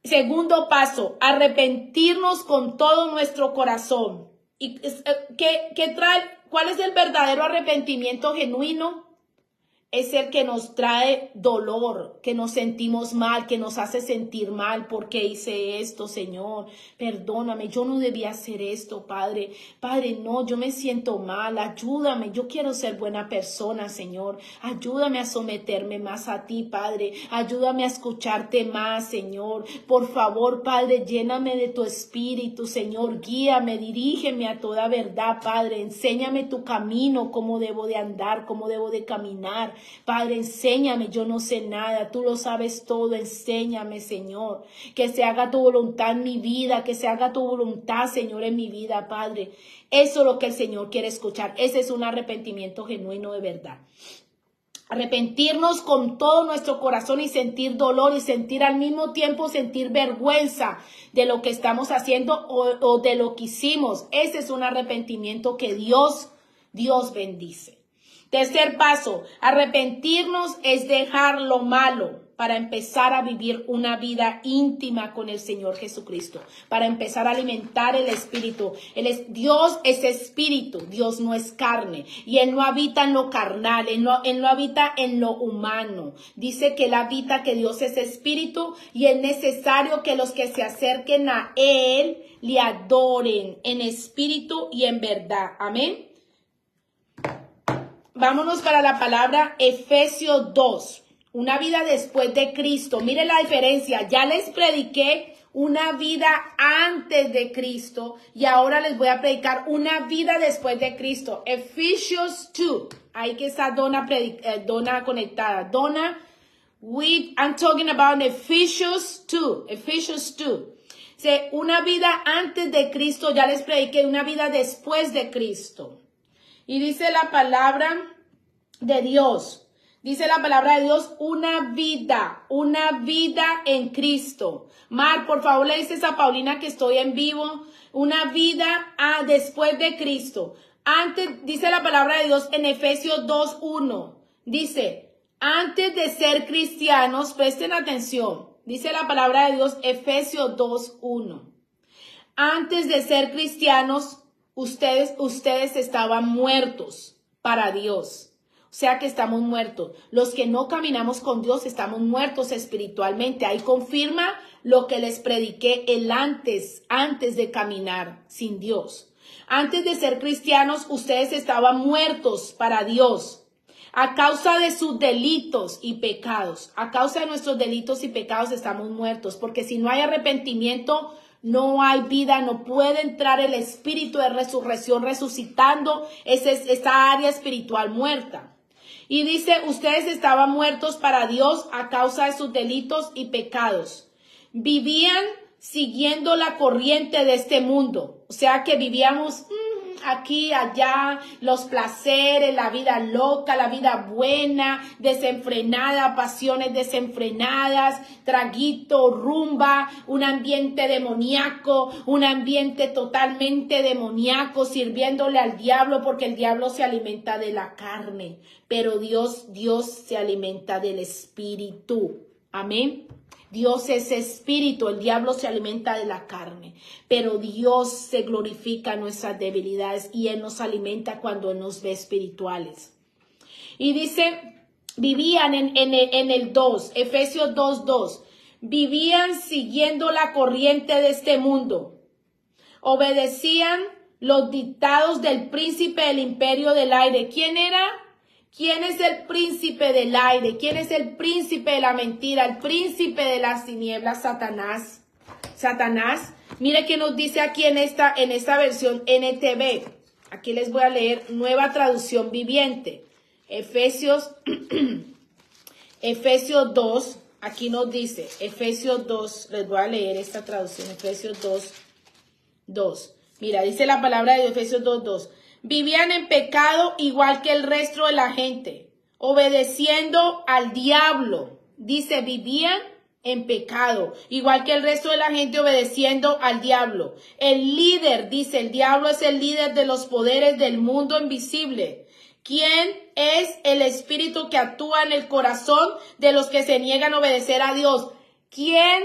Segundo paso, arrepentirnos con todo nuestro corazón. ¿Y cuál es el verdadero arrepentimiento genuino? Es el que nos trae dolor, que nos sentimos mal, que nos hace sentir mal. ¿Por qué hice esto, Señor? Perdóname, yo no debía hacer esto, Padre. Padre, no, yo me siento mal. Ayúdame, yo quiero ser buena persona, Señor. Ayúdame a someterme más a ti, Padre. Ayúdame a escucharte más, Señor. Por favor, Padre, lléname de tu espíritu, Señor. Guíame, dirígeme a toda verdad, Padre. Enséñame tu camino, cómo debo de andar, cómo debo de caminar. Padre, enséñame, yo no sé nada, tú lo sabes todo, enséñame, Señor, que se haga tu voluntad en mi vida, que se haga tu voluntad, Señor, en mi vida, Padre. Eso es lo que el Señor quiere escuchar, ese es un arrepentimiento genuino de verdad. Arrepentirnos con todo nuestro corazón y sentir dolor y sentir al mismo tiempo sentir vergüenza de lo que estamos haciendo o de lo que hicimos. Ese es un arrepentimiento que Dios bendice. Tercer paso, arrepentirnos es dejar lo malo. para empezar a vivir una vida íntima con el Señor Jesucristo, para empezar a alimentar el espíritu. Dios es espíritu, Dios no es carne, y Él no habita en lo carnal, Él no habita en lo humano. Dice que Él habita, que Dios es espíritu, y es necesario que los que se acerquen a Él le adoren en espíritu y en verdad. Amén. Vámonos para la palabra Efesios 2. Una vida después de Cristo. Mire la diferencia. Ya les prediqué una vida antes de Cristo y ahora les voy a predicar una vida después de Cristo. Efesios 2. Ahí que está Donna conectada. Donna, I'm talking about Ephesians 2. Ephesians 2. Una vida antes de Cristo, ya les prediqué, una vida después de Cristo. Y dice la palabra de Dios, una vida en Cristo. Mar, por favor, le dices a Paulina que estoy en vivo, una vida después de Cristo. Antes, dice la palabra de Dios en Efesios 2:1, dice, antes de ser cristianos, presten atención, dice la palabra de Dios, Efesios 2:1, antes de ser cristianos, ustedes estaban muertos para Dios. O sea que estamos muertos. Los que no caminamos con Dios estamos muertos espiritualmente. Ahí confirma lo que les prediqué antes de caminar sin Dios. Antes de ser cristianos, ustedes estaban muertos para Dios a causa de sus delitos y pecados. A causa de nuestros delitos y pecados estamos muertos, porque si no hay arrepentimiento, no hay vida, no puede entrar el espíritu de resurrección resucitando esta área espiritual muerta. Y dice, ustedes estaban muertos para Dios a causa de sus delitos y pecados. Vivían siguiendo la corriente de este mundo. O sea que vivíamos aquí, allá, los placeres, la vida loca, la vida buena, desenfrenada, pasiones desenfrenadas, traguito, rumba, un ambiente demoníaco, un ambiente totalmente demoníaco, sirviéndole al diablo, porque el diablo se alimenta de la carne, pero Dios se alimenta del espíritu. Amén. Dios es espíritu, el diablo se alimenta de la carne, pero Dios se glorifica en nuestras debilidades y Él nos alimenta cuando Él nos ve espirituales. Y dice, vivían en el 2, Efesios 2:2, vivían siguiendo la corriente de este mundo, obedecían los dictados del príncipe del imperio del aire. ¿Quién era? ¿Quién es el príncipe del aire? ¿Quién es el príncipe de la mentira? El príncipe de las tinieblas, Satanás. Satanás. Mire qué nos dice aquí en esta versión NTV. Aquí les voy a leer Nueva Traducción Viviente. Efesios 2. Aquí nos dice, Efesios 2. Les voy a leer esta traducción. Efesios 2. Mira, dice la palabra de Efesios 2:2. Vivían en pecado igual que el resto de la gente, obedeciendo al diablo. Dice, vivían en pecado, igual que el resto de la gente, obedeciendo al diablo. El líder, dice, el diablo es el líder de los poderes del mundo invisible. ¿Quién es el espíritu que actúa en el corazón de los que se niegan a obedecer a Dios? ¿Quién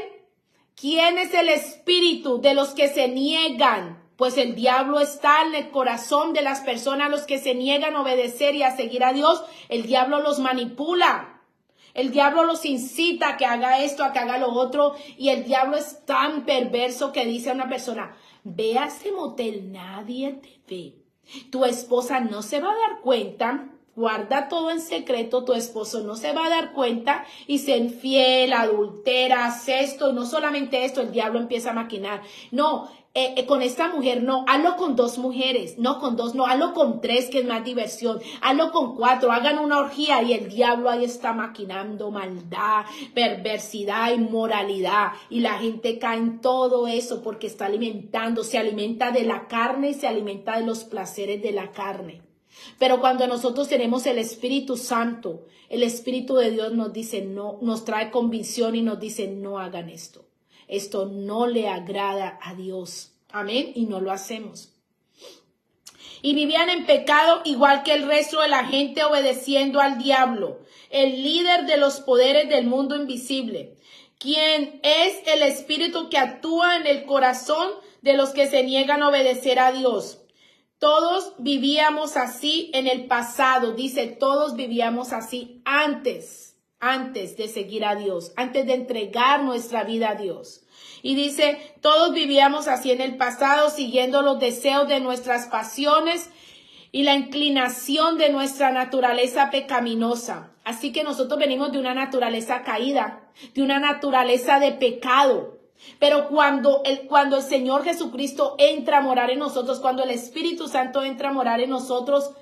es el espíritu de los que se niegan? Pues el diablo está en el corazón de las personas, los que se niegan a obedecer y a seguir a Dios. El diablo los manipula. El diablo los incita a que haga esto, a que haga lo otro. Y el diablo es tan perverso que dice a una persona, ve a ese motel, nadie te ve. Tu esposa no se va a dar cuenta. Guarda todo en secreto, tu esposo no se va a dar cuenta y se infiel, adultera, hace esto. Y no solamente esto, el diablo empieza a maquinar. No, con esta mujer no, hazlo con 2 mujeres, no con 2, no, hazlo con 3 que es más diversión, hazlo con 4, hagan una orgía y el diablo ahí está maquinando maldad, perversidad, inmoralidad y la gente cae en todo eso porque está alimentando, se alimenta de la carne y se alimenta de los placeres de la carne. Pero cuando nosotros tenemos el Espíritu Santo, el Espíritu de Dios nos dice no, nos trae convicción y nos dice no hagan esto. Esto no le agrada a Dios. Amén. Y no lo hacemos. y vivían en pecado igual que el resto de la gente, obedeciendo al diablo, el líder de los poderes del mundo invisible, quien es el espíritu que actúa en el corazón de los que se niegan a obedecer a Dios. Todos vivíamos así en el pasado, dice, todos vivíamos así antes de seguir a Dios, antes de entregar nuestra vida a Dios. Y dice, todos vivíamos así en el pasado, siguiendo los deseos de nuestras pasiones y la inclinación de nuestra naturaleza pecaminosa. Así que nosotros venimos de una naturaleza caída, de una naturaleza de pecado. Pero cuando el Señor Jesucristo entra a morar en nosotros, cuando el Espíritu Santo entra a morar en nosotros,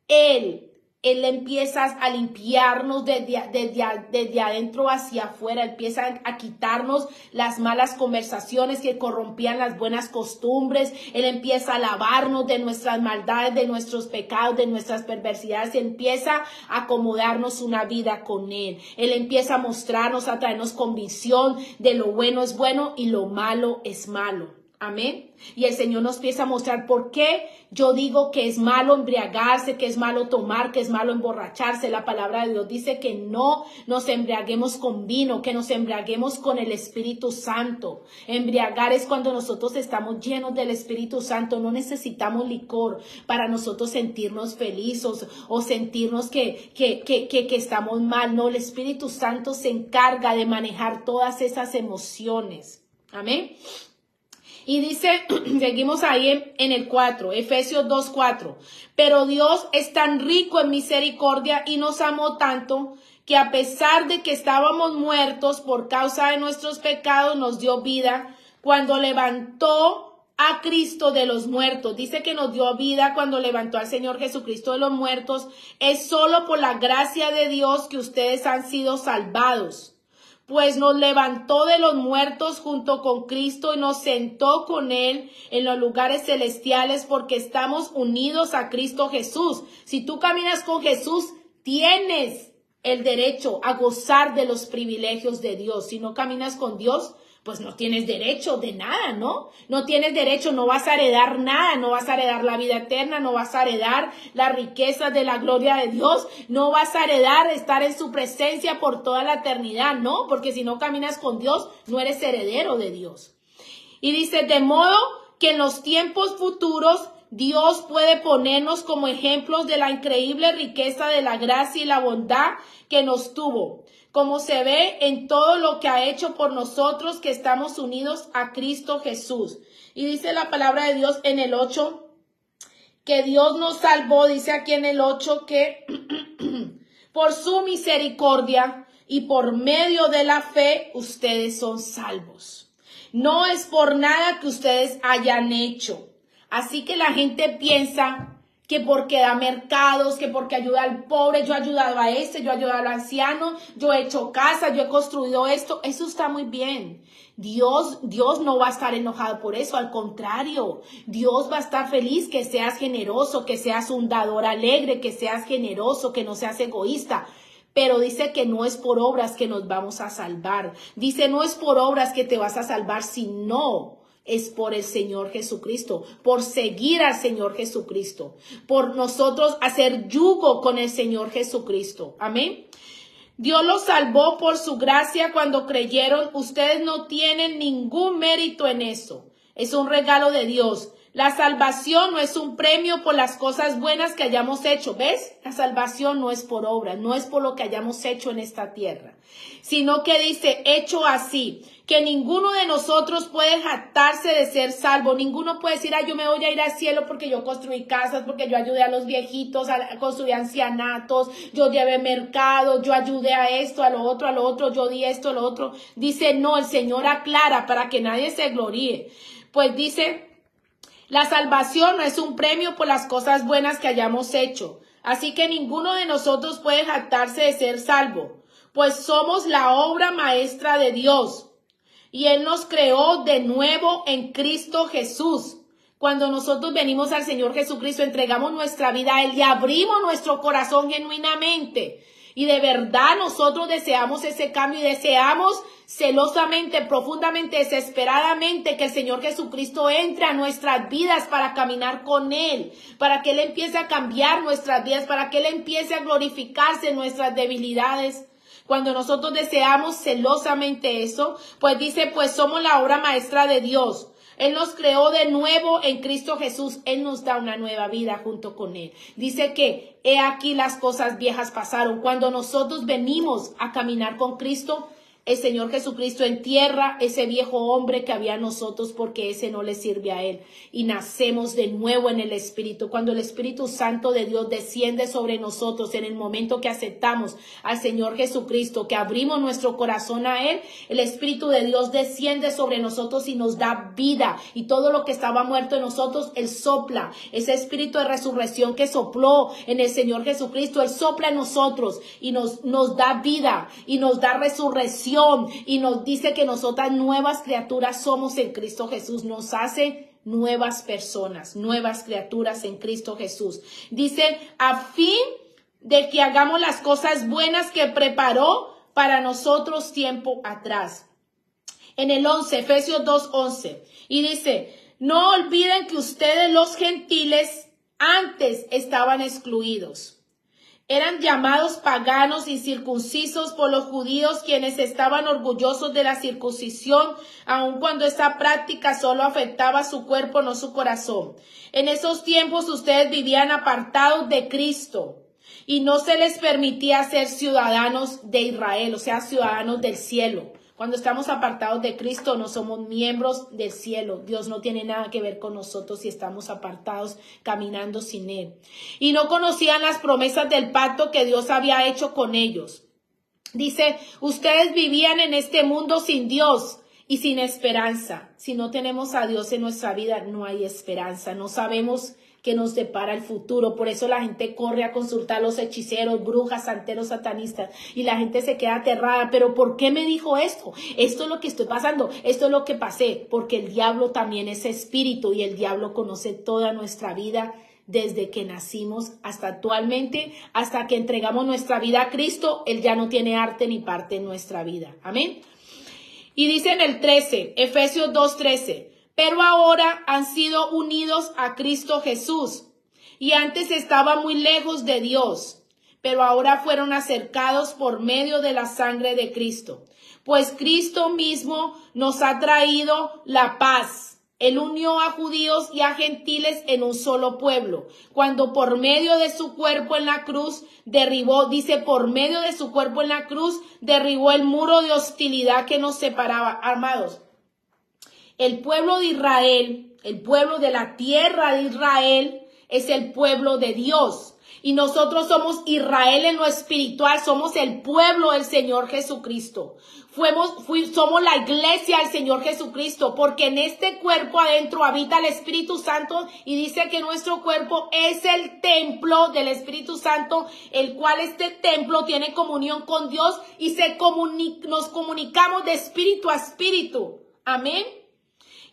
Él empieza a limpiarnos desde adentro hacia afuera, empieza a quitarnos las malas conversaciones que corrompían las buenas costumbres, Él empieza a lavarnos de nuestras maldades, de nuestros pecados, de nuestras perversidades, empieza a acomodarnos una vida con Él, Él empieza a mostrarnos, a traernos convicción de lo bueno es bueno y lo malo es malo. Amén. Y el Señor nos empieza a mostrar por qué yo digo que es malo embriagarse, que es malo tomar, que es malo emborracharse. La palabra de Dios dice que no nos embriaguemos con vino, que nos embriaguemos con el Espíritu Santo. Embriagar es cuando nosotros estamos llenos del Espíritu Santo. No necesitamos licor para nosotros sentirnos felices o sentirnos que estamos mal. No, el Espíritu Santo se encarga de manejar todas esas emociones. Amén. Y dice, seguimos ahí en el 4, Efesios 2:4. Pero Dios es tan rico en misericordia y nos amó tanto que a pesar de que estábamos muertos por causa de nuestros pecados, nos dio vida cuando levantó a Cristo de los muertos. Dice que nos dio vida cuando levantó al Señor Jesucristo de los muertos. Es solo por la gracia de Dios que ustedes han sido salvados. Pues nos levantó de los muertos junto con Cristo y nos sentó con Él en los lugares celestiales porque estamos unidos a Cristo Jesús. Si tú caminas con Jesús, tienes el derecho a gozar de los privilegios de Dios. Si no caminas con Dios, pues no tienes derecho de nada, ¿no? No tienes derecho, no vas a heredar nada, no vas a heredar la vida eterna, no vas a heredar las riquezas de la gloria de Dios, no vas a heredar estar en su presencia por toda la eternidad, ¿no? Porque si no caminas con Dios, no eres heredero de Dios. Y dice, de modo que en los tiempos futuros Dios puede ponernos como ejemplos de la increíble riqueza de la gracia y la bondad que nos tuvo, como se ve en todo lo que ha hecho por nosotros que estamos unidos a Cristo Jesús. Y dice la palabra de Dios en el 8, que Dios nos salvó, dice aquí en el 8, que por su misericordia y por medio de la fe ustedes son salvos. No es por nada que ustedes hayan hecho. Así que la gente piensa que porque da mercados, que porque ayuda al pobre, yo he ayudado a yo he ayudado al anciano, yo he hecho casa, yo he construido esto. Eso está muy bien. Dios no va a estar enojado por eso. Al contrario, Dios va a estar feliz que seas generoso, que seas un dador alegre, que seas generoso, que no seas egoísta. Pero dice que no es por obras que nos vamos a salvar. Dice, no es por obras que te vas a salvar, sino es por el Señor Jesucristo, por seguir al Señor Jesucristo, por nosotros hacer yugo con el Señor Jesucristo. Amén. Dios los salvó por su gracia cuando creyeron. Ustedes no tienen ningún mérito en eso. Es un regalo de Dios. La salvación no es un premio por las cosas buenas que hayamos hecho. ¿Ves? La salvación no es por obra, no es por lo que hayamos hecho en esta tierra, sino que dice, hecho así, que ninguno de nosotros puede jactarse de ser salvo. Ninguno puede decir, yo me voy a ir al cielo porque yo construí casas, porque yo ayudé a los viejitos a construir ancianatos, yo llevé mercado, yo ayudé a esto, a lo otro, yo di esto, a lo otro. Dice, no, el Señor aclara para que nadie se gloríe. Pues dice, la salvación no es un premio por las cosas buenas que hayamos hecho. Así que ninguno de nosotros puede jactarse de ser salvo, pues somos la obra maestra de Dios. Y Él nos creó de nuevo en Cristo Jesús. Cuando nosotros venimos al Señor Jesucristo, entregamos nuestra vida a Él y abrimos nuestro corazón genuinamente. Y de verdad nosotros deseamos ese cambio y deseamos celosamente, profundamente, desesperadamente que el Señor Jesucristo entre a nuestras vidas para caminar con Él, para que Él empiece a cambiar nuestras vidas, para que Él empiece a glorificarse en nuestras debilidades. Cuando nosotros deseamos celosamente eso, pues dice, pues somos la obra maestra de Dios. Él nos creó de nuevo en Cristo Jesús. Él nos da una nueva vida junto con Él. Dice que he aquí las cosas viejas pasaron. Cuando nosotros venimos a caminar con Cristo, el Señor Jesucristo entierra ese viejo hombre que había en nosotros porque ese no le sirve a Él. Y nacemos de nuevo en el Espíritu. Cuando el Espíritu Santo de Dios desciende sobre nosotros en el momento que aceptamos al Señor Jesucristo, que abrimos nuestro corazón a Él, el Espíritu de Dios desciende sobre nosotros y nos da vida. Y todo lo que estaba muerto en nosotros, Él sopla. Ese Espíritu de resurrección que sopló en el Señor Jesucristo, Él sopla en nosotros y nos da vida y nos da resurrección. Y nos dice que nosotras nuevas criaturas somos en Cristo Jesús. Nos hace nuevas personas, nuevas criaturas en Cristo Jesús. Dice, a fin de que hagamos las cosas buenas que preparó para nosotros tiempo atrás. En el 11, Efesios 2:11. Y dice, no olviden que ustedes los gentiles antes estaban excluidos. Eran llamados paganos incircuncisos por los judíos, quienes estaban orgullosos de la circuncisión, aun cuando esta práctica solo afectaba su cuerpo, no su corazón. En esos tiempos ustedes vivían apartados de Cristo y no se les permitía ser ciudadanos de Israel, o sea, ciudadanos del cielo. Cuando estamos apartados de Cristo, no somos miembros del cielo. Dios no tiene nada que ver con nosotros si estamos apartados, caminando sin Él. Y no conocían las promesas del pacto que Dios había hecho con ellos. Dice, ustedes vivían en este mundo sin Dios y sin esperanza. Si no tenemos a Dios en nuestra vida, no hay esperanza. No sabemos que nos depara el futuro. Por eso la gente corre a consultar a los hechiceros, brujas, santeros, satanistas, y la gente se queda aterrada. ¿Pero por qué me dijo esto? Esto es lo que estoy pasando, esto es lo que pasé, porque el diablo también es espíritu y el diablo conoce toda nuestra vida desde que nacimos hasta actualmente, hasta que entregamos nuestra vida a Cristo. Él ya no tiene arte ni parte en nuestra vida. Amén. Y dice en el 13, Efesios 2:13, pero ahora han sido unidos a Cristo Jesús y antes estaban muy lejos de Dios, pero ahora fueron acercados por medio de la sangre de Cristo. Pues Cristo mismo nos ha traído la paz. Él unió a judíos y a gentiles en un solo pueblo, cuando por medio de su cuerpo en la cruz derribó, dice, por medio de su cuerpo en la cruz derribó el muro de hostilidad que nos separaba. Amados, el pueblo de Israel, el pueblo de la tierra de Israel, es el pueblo de Dios. Y nosotros somos Israel en lo espiritual, somos el pueblo del Señor Jesucristo. Somos la iglesia del Señor Jesucristo, porque en este cuerpo adentro habita el Espíritu Santo y dice que nuestro cuerpo es el templo del Espíritu Santo, el cual este templo tiene comunión con Dios y nos comunicamos de espíritu a espíritu. Amén.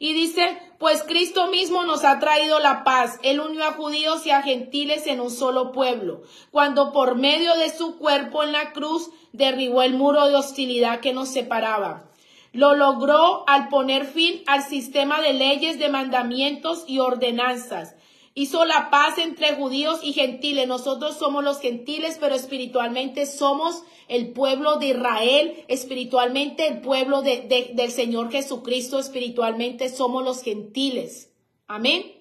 Y dice, pues Cristo mismo nos ha traído la paz. Él unió a judíos y a gentiles en un solo pueblo, cuando por medio de su cuerpo en la cruz derribó el muro de hostilidad que nos separaba. Lo logró al poner fin al sistema de leyes, de mandamientos y ordenanzas. Hizo la paz entre judíos y gentiles. Nosotros somos los gentiles, pero espiritualmente somos el pueblo de Israel, espiritualmente el pueblo del Señor Jesucristo, espiritualmente somos los gentiles. Amén.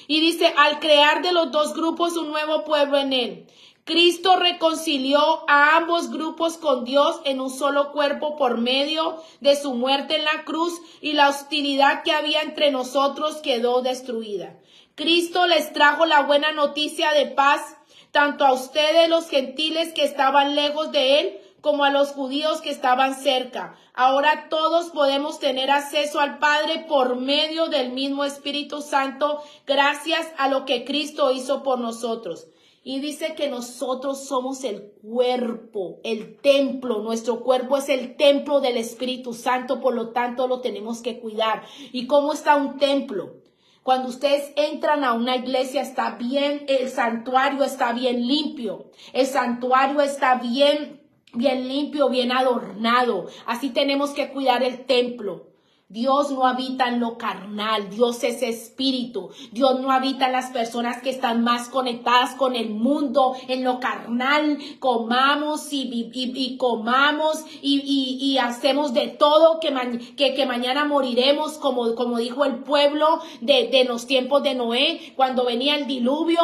Y dice, al crear de los dos grupos un nuevo pueblo en él, Cristo reconcilió a ambos grupos con Dios en un solo cuerpo por medio de su muerte en la cruz, y la hostilidad que había entre nosotros quedó destruida. Cristo les trajo la buena noticia de paz, tanto a ustedes los gentiles que estaban lejos de él, como a los judíos que estaban cerca. Ahora todos podemos tener acceso al Padre por medio del mismo Espíritu Santo, gracias a lo que Cristo hizo por nosotros. Y dice que nosotros somos el cuerpo, el templo. Nuestro cuerpo es el templo del Espíritu Santo, por lo tanto lo tenemos que cuidar. ¿Y cómo está un templo? Cuando ustedes entran a una iglesia está bien, el santuario está bien limpio, el santuario está bien limpio, bien adornado. Así tenemos que cuidar el templo. Dios no habita en lo carnal, Dios es espíritu. Dios no habita en las personas que están más conectadas con el mundo, en lo carnal. Comamos y comamos y hacemos de todo que mañana moriremos, como dijo el pueblo de los tiempos de Noé, cuando venía el diluvio.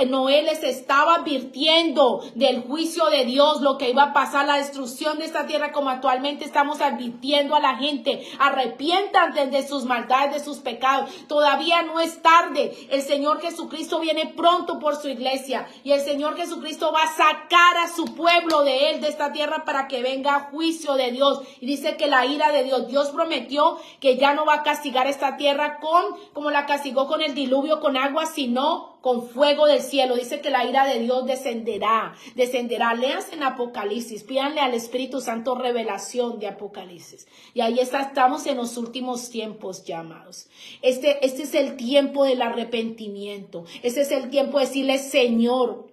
Noé les estaba advirtiendo del juicio de Dios, lo que iba a pasar, la destrucción de esta tierra, como actualmente estamos advirtiendo a la gente. Arrepiéntanse de sus maldades, de sus pecados. Todavía no es tarde. El Señor Jesucristo viene pronto por su iglesia y el Señor Jesucristo va a sacar a su pueblo de él, de esta tierra, para que venga juicio de Dios. Y dice que la ira de Dios prometió que ya no va a castigar esta tierra como la castigó con el diluvio, con agua, sino con fuego del cielo. Dice que la ira de Dios descenderá. Léanse en Apocalipsis, pídanle al Espíritu Santo revelación de Apocalipsis. Y ahí estamos en los últimos tiempos, llamados. Este es el tiempo del arrepentimiento. Este es el tiempo de decirle: Señor,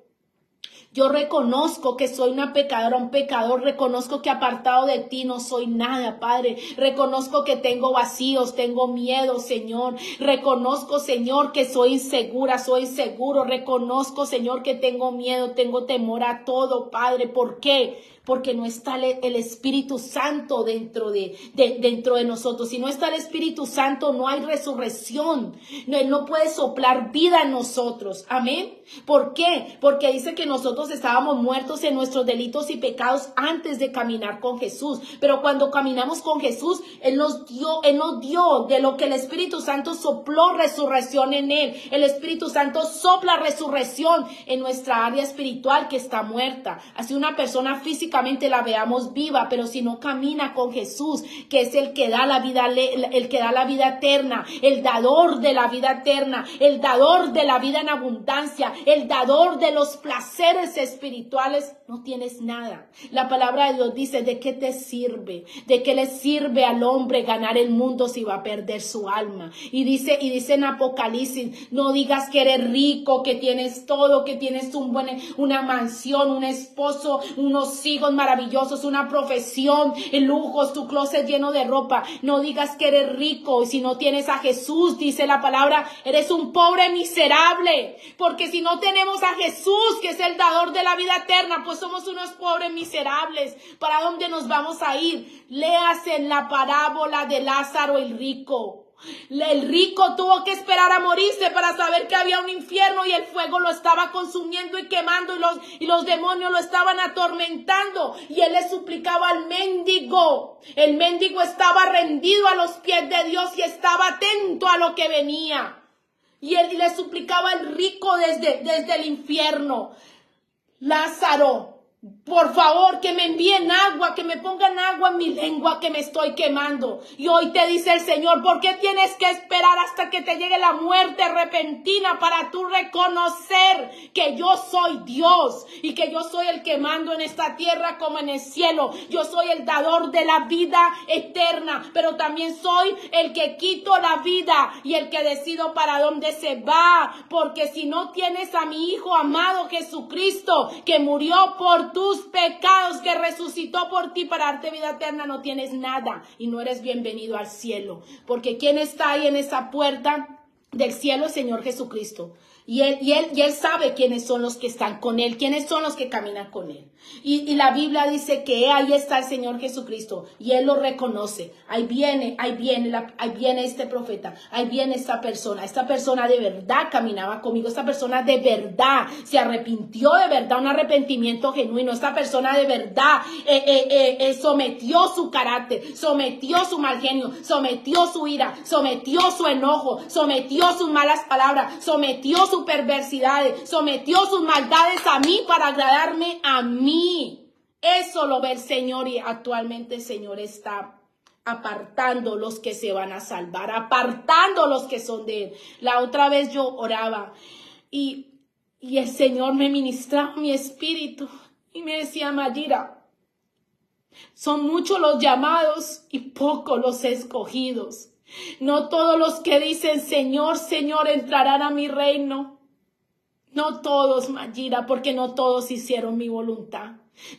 yo reconozco que soy una pecadora, un pecador. Reconozco que apartado de ti no soy nada, Padre. Reconozco que tengo vacíos, tengo miedo, Señor. Reconozco, Señor, que soy insegura, soy inseguro. Reconozco, Señor, que tengo miedo, tengo temor a todo, Padre. ¿Por qué? Porque no está el Espíritu Santo dentro de nosotros. Si no está el Espíritu Santo, no hay resurrección. Él no puede soplar vida en nosotros. Amén. ¿Por qué? Porque dice que nosotros estábamos muertos en nuestros delitos y pecados antes de caminar con Jesús. Pero cuando caminamos con Jesús, Él nos dio de lo que el Espíritu Santo sopló resurrección en Él. El Espíritu Santo sopla resurrección en nuestra área espiritual que está muerta. Así una persona físicamente la veamos viva, pero si no camina con Jesús, que es el que da la vida, el que da la vida eterna, el dador de la vida eterna, el dador de la vida en abundancia, el dador de los placeres espirituales, no tienes nada. La palabra de Dios dice: ¿de qué te sirve? ¿De qué le sirve al hombre ganar el mundo si va a perder su alma? Y dice en Apocalipsis: no digas que eres rico, que tienes todo, que tienes una mansión, un esposo, unos hijos maravillosos, una profesión, lujos, tu closet lleno de ropa. No digas que eres rico y si no tienes a Jesús, dice la palabra, eres un pobre miserable. Porque si no tenemos a Jesús, que es el dador de la vida eterna, pues somos unos pobres miserables. ¿Para dónde nos vamos a ir? Léase en la parábola de Lázaro el rico. El rico tuvo que esperar a morirse para saber que había un infierno y el fuego lo estaba consumiendo y quemando y los demonios lo estaban atormentando, y él le suplicaba al mendigo. El mendigo estaba rendido a los pies de Dios y estaba atento a lo que venía, y él le suplicaba al rico desde el infierno: Lázaro, por favor, que me envíen agua, que me pongan agua en mi lengua, que me estoy quemando. Y hoy te dice el Señor: ¿por qué tienes que esperar hasta que te llegue la muerte repentina para tú reconocer que yo soy Dios y que yo soy el que mando en esta tierra como en el cielo? Yo soy el dador de la vida eterna, pero también soy el que quito la vida y el que decido para dónde se va. Porque si no tienes a mi Hijo amado Jesucristo, que murió por tus pecados, que resucitó por ti para darte vida eterna, no tienes nada y no eres bienvenido al cielo. Porque ¿quién está ahí en esa puerta del cielo? El Señor Jesucristo. Y él sabe quiénes son los que están con Él, quiénes son los que caminan con Él. Y la Biblia dice que ahí está el Señor Jesucristo y Él lo reconoce. Ahí viene este profeta, ahí viene esta persona de verdad caminaba conmigo, esta persona de verdad se arrepintió, de verdad, un arrepentimiento genuino. Esta persona de verdad sometió su carácter, sometió su mal genio, sometió su ira, sometió su enojo, sometió sus malas palabras, sometió sus perversidades, sometió sus maldades a mí para agradarme a mí. Eso lo ve el Señor, y actualmente el Señor está apartando los que se van a salvar, apartando los que son de Él. La otra vez yo oraba y el Señor me ministraba mi espíritu y me decía: Mayira, son muchos los llamados y pocos los escogidos. No todos los que dicen Señor, Señor entrarán a mi reino. No todos, Mayira, porque no todos hicieron mi voluntad.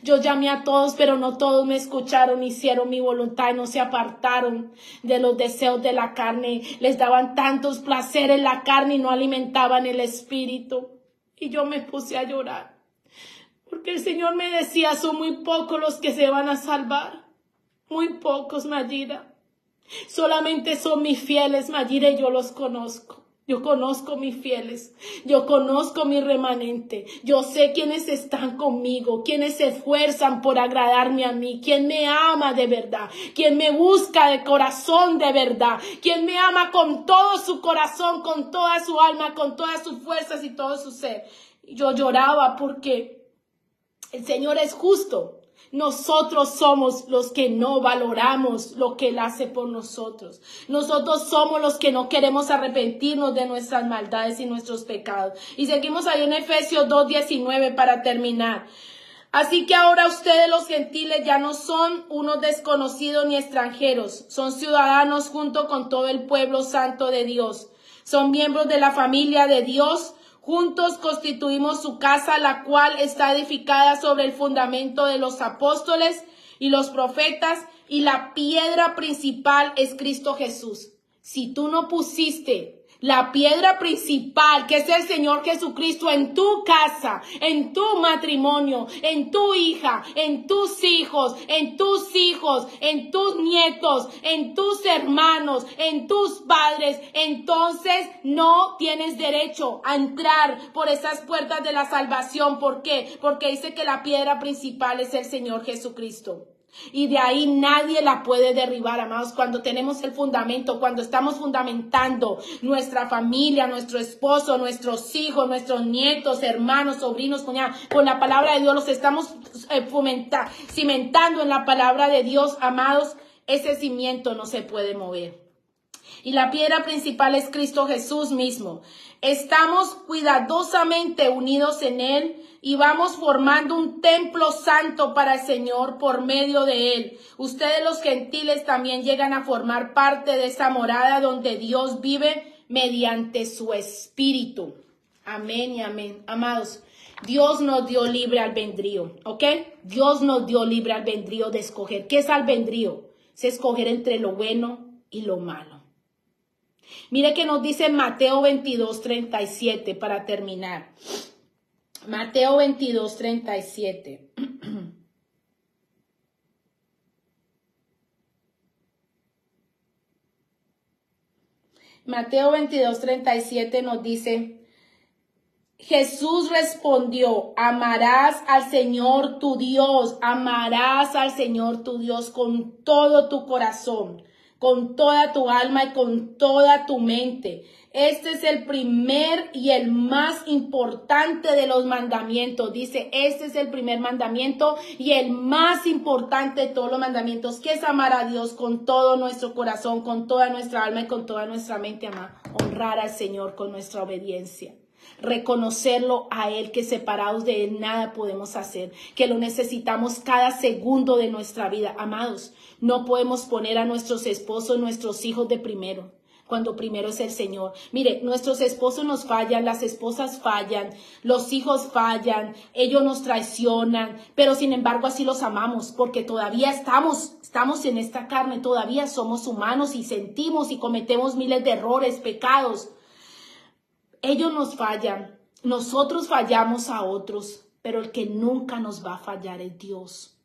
Yo llamé a todos, pero no todos me escucharon, hicieron mi voluntad y no se apartaron de los deseos de la carne. Les daban tantos placeres en la carne y no alimentaban el espíritu. Y yo me puse a llorar, porque el Señor me decía, son muy pocos los que se van a salvar. Muy pocos, Mayira. Solamente son mis fieles, Mayira, y yo los conozco. Yo conozco mis fieles, yo conozco mi remanente, yo sé quiénes están conmigo, quiénes se esfuerzan por agradarme a mí, quién me ama de verdad, quién me busca de corazón de verdad, quién me ama con todo su corazón, con toda su alma, con todas sus fuerzas y todo su ser. Yo lloraba porque el Señor es justo. Nosotros somos los que no valoramos lo que Él hace por nosotros. Nosotros somos los que no queremos arrepentirnos de nuestras maldades y nuestros pecados. Y seguimos ahí en Efesios 2:19 para terminar. Así que ahora ustedes los gentiles ya no son unos desconocidos ni extranjeros. Son ciudadanos junto con todo el pueblo santo de Dios. Son miembros de la familia de Dios. Juntos constituimos su casa, la cual está edificada sobre el fundamento de los apóstoles y los profetas, y la piedra principal es Cristo Jesús. Si tú no pusiste la piedra principal, que es el Señor Jesucristo, en tu casa, en tu matrimonio, en tu hija, en tus hijos, en tus hijos, en tus nietos, en tus hermanos, en tus padres, entonces no tienes derecho a entrar por esas puertas de la salvación. ¿Por qué? Porque dice que la piedra principal es el Señor Jesucristo. Y de ahí nadie la puede derribar, amados. Cuando tenemos el fundamento, cuando estamos fundamentando nuestra familia, nuestro esposo, nuestros hijos, nuestros nietos, hermanos, sobrinos, cuñados, con la palabra de Dios, los estamos cimentando en la palabra de Dios, amados, ese cimiento no se puede mover. Y la piedra principal es Cristo Jesús mismo. Estamos cuidadosamente unidos en Él y vamos formando un templo santo para el Señor por medio de Él. Ustedes los gentiles también llegan a formar parte de esa morada donde Dios vive mediante su Espíritu. Amén y amén. Amados, Dios nos dio libre albedrío, ¿ok? Dios nos dio libre albedrío de escoger. ¿Qué es albedrío? Es escoger entre lo bueno y lo malo. Mire que nos dice Mateo 22:37 para terminar. Mateo 22:37. Mateo 22:37 nos dice, Jesús respondió, amarás al Señor tu Dios con todo tu corazón, con toda tu alma y con toda tu mente. Este es el primer y el más importante de los mandamientos. Dice, este es el primer mandamiento y el más importante de todos los mandamientos, que es amar a Dios con todo nuestro corazón, con toda nuestra alma y con toda nuestra mente. Honrar al Señor con nuestra obediencia. Reconocerlo a Él, que separados de Él nada podemos hacer, que lo necesitamos cada segundo de nuestra vida. Amados, no podemos poner a nuestros esposos, nuestros hijos de primero, cuando primero es el Señor. Mire, nuestros esposos nos fallan, las esposas fallan, los hijos fallan, ellos nos traicionan, pero sin embargo así los amamos, porque todavía estamos en esta carne, todavía somos humanos y sentimos y cometemos miles de errores, pecados. Ellos nos fallan, nosotros fallamos a otros, pero el que nunca nos va a fallar es Dios.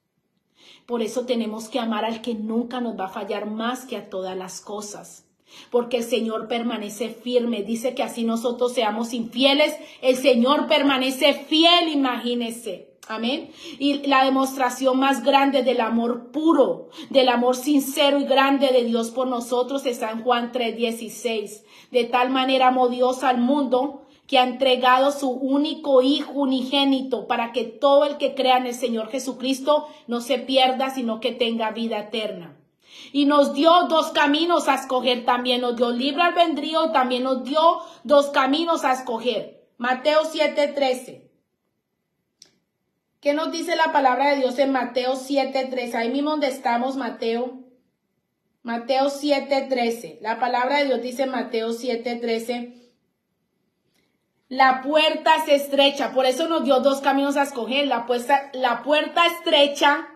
Por eso tenemos que amar al que nunca nos va a fallar más que a todas las cosas. Porque el Señor permanece firme. Dice que así nosotros seamos infieles, el Señor permanece fiel, imagínense. Amén. Y la demostración más grande del amor puro, del amor sincero y grande de Dios por nosotros está en Juan 3:16. De tal manera amó Dios al mundo que ha entregado su único Hijo unigénito para que todo el que crea en el Señor Jesucristo no se pierda, sino que tenga vida eterna. Y nos dio dos caminos a escoger también. Nos dio libre albedrío y también nos dio dos caminos a escoger. Mateo 7:13. ¿Qué nos dice la palabra de Dios en Mateo 7:13? Ahí mismo donde estamos, Mateo Mateo 7:13. La palabra de Dios dice en Mateo 7:13. La puerta es estrecha, por eso nos dio dos caminos a escoger. La puerta estrecha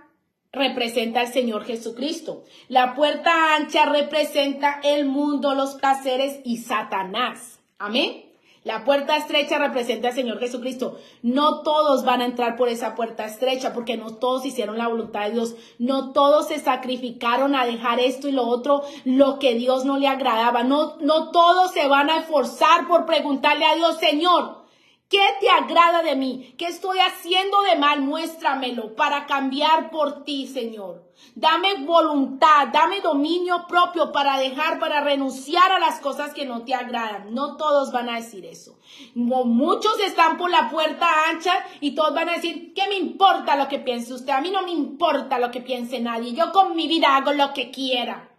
representa al Señor Jesucristo. La puerta ancha representa el mundo, los placeres y Satanás. Amén. La puerta estrecha representa al Señor Jesucristo. No todos van a entrar por esa puerta estrecha porque no todos hicieron la voluntad de Dios. No todos se sacrificaron a dejar esto y lo otro, lo que Dios no le agradaba. No todos se van a esforzar por preguntarle a Dios, Señor, ¿qué te agrada de mí? ¿Qué estoy haciendo de mal? Muéstramelo para cambiar por ti, Señor. Dame voluntad, dame dominio propio para renunciar a las cosas que no te agradan. No todos van a decir eso. Muchos están por la puerta ancha y todos van a decir, ¿qué me importa lo que piense usted? A mí no me importa lo que piense nadie. Yo con mi vida hago lo que quiera.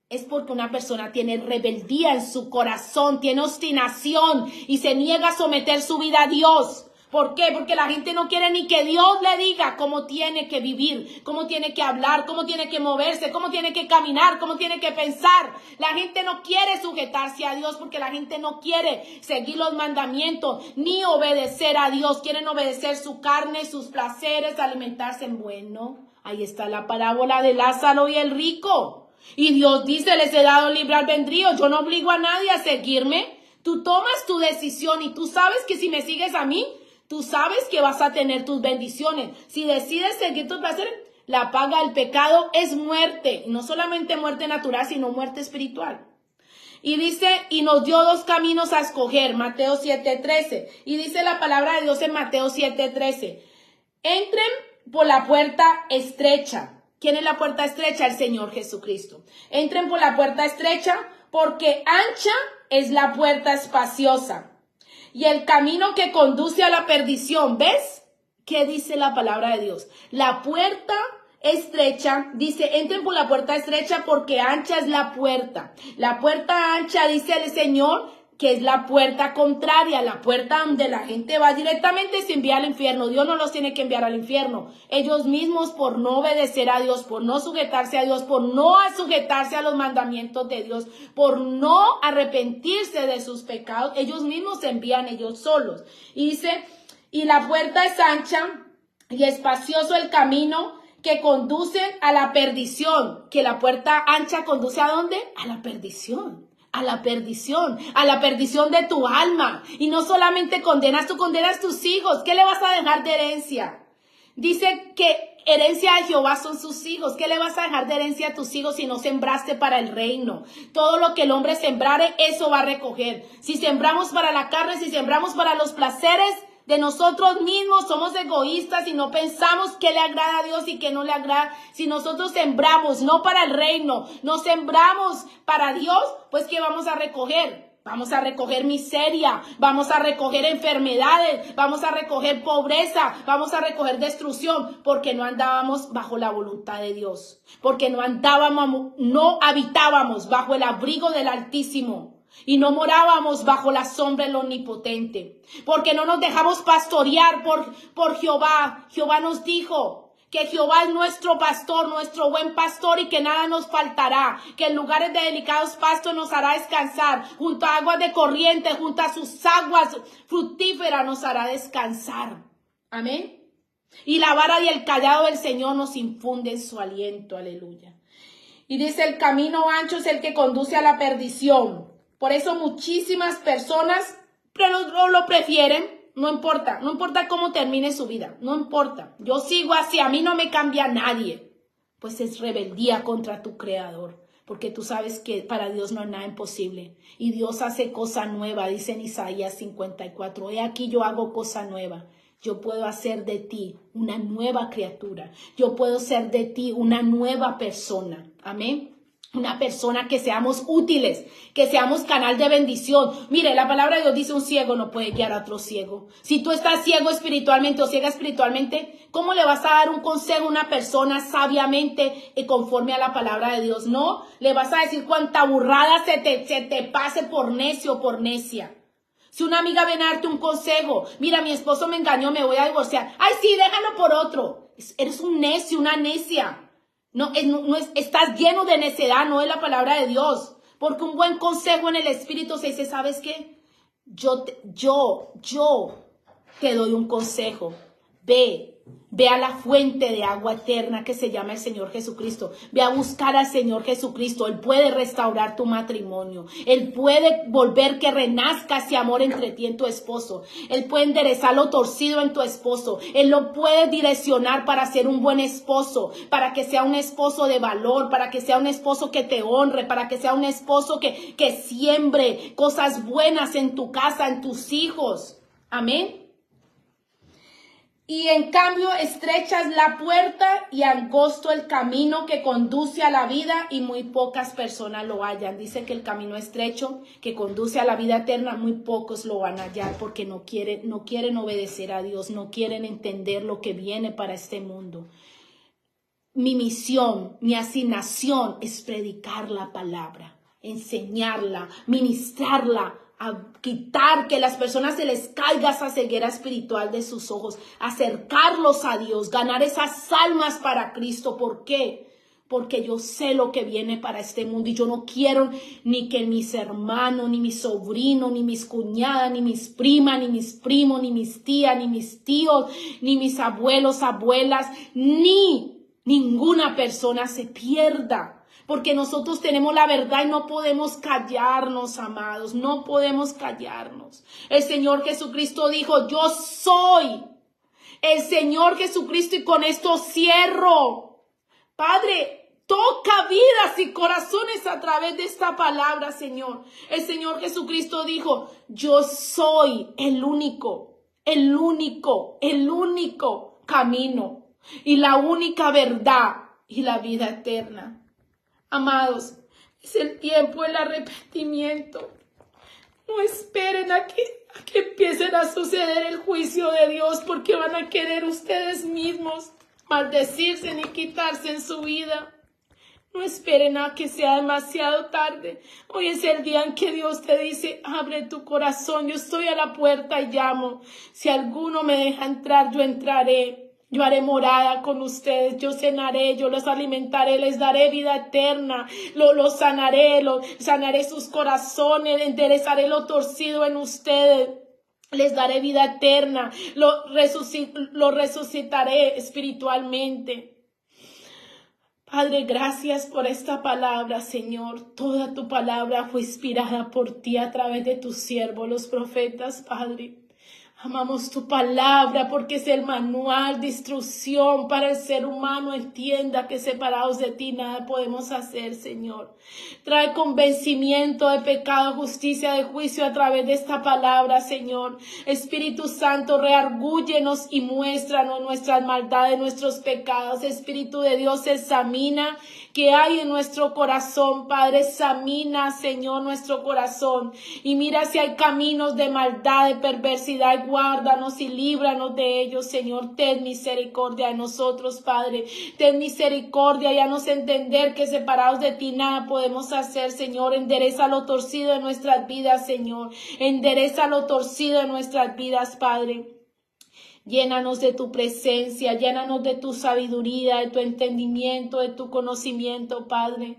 Es porque una persona tiene rebeldía en su corazón, tiene obstinación y se niega a someter su vida a Dios. ¿Por qué? Porque la gente no quiere ni que Dios le diga cómo tiene que vivir, cómo tiene que hablar, cómo tiene que moverse, cómo tiene que caminar, cómo tiene que pensar. La gente no quiere sujetarse a Dios porque la gente no quiere seguir los mandamientos ni obedecer a Dios. Quieren obedecer su carne, sus placeres, alimentarse en bueno. Ahí está la parábola de Lázaro y el rico. Y Dios dice, les he dado libre albedrío. Yo no obligo a nadie a seguirme. Tú tomas tu decisión y tú sabes que si me sigues a mí, tú sabes que vas a tener tus bendiciones. Si decides seguir tus placeres, la paga del pecado es muerte. Y no solamente muerte natural, sino muerte espiritual. Y dice, y nos dio dos caminos a escoger, Mateo 7:13. Y dice la palabra de Dios en Mateo 7:13. Entren por la puerta estrecha. ¿Quién es la puerta estrecha? El Señor Jesucristo. Entren por la puerta estrecha porque ancha es la puerta espaciosa y el camino que conduce a la perdición. ¿Ves? ¿Qué dice la palabra de Dios? La puerta estrecha, dice, entren por la puerta estrecha porque ancha es la puerta. La puerta ancha, dice el Señor, que es la puerta contraria, la puerta donde la gente va directamente y se envía al infierno. Dios no los tiene que enviar al infierno. Ellos mismos, por no obedecer a Dios, por no sujetarse a Dios, por no sujetarse a los mandamientos de Dios, por no arrepentirse de sus pecados, ellos mismos se envían ellos solos. Y dice, y la puerta es ancha y espacioso el camino que conduce a la perdición. Que la puerta ancha conduce ¿a dónde? A la perdición. A la perdición de tu alma. Y no solamente condenas, tú condenas tus hijos. ¿Qué le vas a dejar de herencia? Dice que herencia de Jehová son sus hijos. ¿Qué le vas a dejar de herencia a tus hijos si no sembraste para el reino? Todo lo que el hombre sembrare, eso va a recoger. Si sembramos para la carne, si sembramos para los placeres de nosotros mismos, somos egoístas y no pensamos qué le agrada a Dios y qué no le agrada. Si nosotros sembramos no para el reino, no sembramos para Dios, pues ¿qué vamos a recoger? Vamos a recoger miseria, vamos a recoger enfermedades, vamos a recoger pobreza, vamos a recoger destrucción, porque no andábamos bajo la voluntad de Dios, porque no habitábamos bajo el abrigo del Altísimo. Y no morábamos bajo la sombra del Omnipotente, porque no nos dejamos pastorear por Jehová. Jehová nos dijo que Jehová es nuestro pastor, nuestro buen pastor, y que nada nos faltará, que en lugares de delicados pastos nos hará descansar, junto a aguas de corriente, junto a sus aguas fructíferas nos hará descansar. Amén. Y la vara y el callado del Señor nos infunden su aliento. Aleluya. Y dice, el camino ancho es el que conduce a la perdición. Por eso muchísimas personas no lo prefieren. No importa cómo termine su vida, no importa. Yo sigo así, a mí no me cambia nadie. Pues es rebeldía contra tu Creador, porque tú sabes que para Dios no hay nada imposible. Y Dios hace cosa nueva, dice en Isaías 54. He aquí yo hago cosa nueva. Yo puedo hacer de ti una nueva criatura. Yo puedo ser de ti una nueva persona. Amén. Una persona que seamos útiles, que seamos canal de bendición. Mire, la palabra de Dios dice, un ciego no puede guiar a otro ciego. Si tú estás ciego espiritualmente o ciega espiritualmente, ¿cómo le vas a dar un consejo a una persona sabiamente y conforme a la palabra de Dios? No, le vas a decir cuánta burrada se te pase por necio o por necia. Si una amiga viene a darte un consejo, mira, mi esposo me engañó, me voy a divorciar. Ay, sí, déjalo por otro. Eres un necio, una necia. Estás lleno de necedad, no es la palabra de Dios. Porque un buen consejo en el Espíritu se dice, ¿sabes qué? Yo te doy un consejo. Ve a la fuente de agua eterna que se llama el Señor Jesucristo. Ve a buscar al Señor Jesucristo. Él puede restaurar tu matrimonio. Él puede volver que renazca ese amor entre ti y tu esposo. Él puede enderezar lo torcido en tu esposo. Él lo puede direccionar para ser un buen esposo, para que sea un esposo de valor, para que sea un esposo que te honre, para que sea un esposo que siembre cosas buenas en tu casa, en tus hijos. Amén. Y en cambio, estrecha es la puerta y angosto el camino que conduce a la vida y muy pocas personas lo hallan. Dice que el camino estrecho que conduce a la vida eterna, muy pocos lo van a hallar porque no quieren obedecer a Dios, no quieren entender lo que viene para este mundo. Mi misión, mi asignación es predicar la palabra, enseñarla, ministrarla, a quitar que las personas se les caiga esa ceguera espiritual de sus ojos, acercarlos a Dios, ganar esas almas para Cristo. ¿Por qué? Porque yo sé lo que viene para este mundo y yo no quiero ni que mis hermanos, ni mis sobrinos, ni mis cuñadas, ni mis primas, ni mis primos, ni mis tías, ni mis tíos, ni mis abuelos, abuelas, ni ninguna persona se pierda. Porque nosotros tenemos la verdad y no podemos callarnos, amados. No podemos callarnos. El Señor Jesucristo dijo, yo soy el Señor Jesucristo y con esto cierro. Padre, toca vidas y corazones a través de esta palabra, Señor. El Señor Jesucristo dijo, yo soy el único camino y la única verdad y la vida eterna. Amados, es el tiempo del arrepentimiento. No esperen a que empiecen a suceder el juicio de Dios porque van a querer ustedes mismos maldecirse ni quitarse en su vida. No esperen a que sea demasiado tarde. Hoy es el día en que Dios te dice, abre tu corazón, yo estoy a la puerta y llamo. Si alguno me deja entrar, yo entraré. Yo haré morada con ustedes, yo cenaré, yo los alimentaré, les daré vida eterna, los sanaré, sanaré sus corazones, enderezaré lo torcido en ustedes, les daré vida eterna, lo resucitaré espiritualmente. Padre, gracias por esta palabra, Señor. Toda tu palabra fue inspirada por ti a través de tus siervos, los profetas, Padre. Amamos tu palabra porque es el manual de instrucción para el ser humano. Entienda que separados de ti nada podemos hacer, Señor. Trae convencimiento de pecado, justicia, de juicio a través de esta palabra, Señor. Espíritu Santo, reargúyenos y muéstranos nuestras maldades, nuestros pecados. Espíritu de Dios, examina qué hay en nuestro corazón, Padre. Examina, Señor, nuestro corazón y mira si hay caminos de maldad, de perversidad. Guárdanos y líbranos de ellos, Señor. Ten misericordia de nosotros, Padre. Ten misericordia y haznos entender que separados de ti nada podemos hacer, Señor. Endereza lo torcido de nuestras vidas, Señor. Endereza lo torcido de nuestras vidas, Padre. Llénanos de tu presencia, llénanos de tu sabiduría, de tu entendimiento, de tu conocimiento, Padre.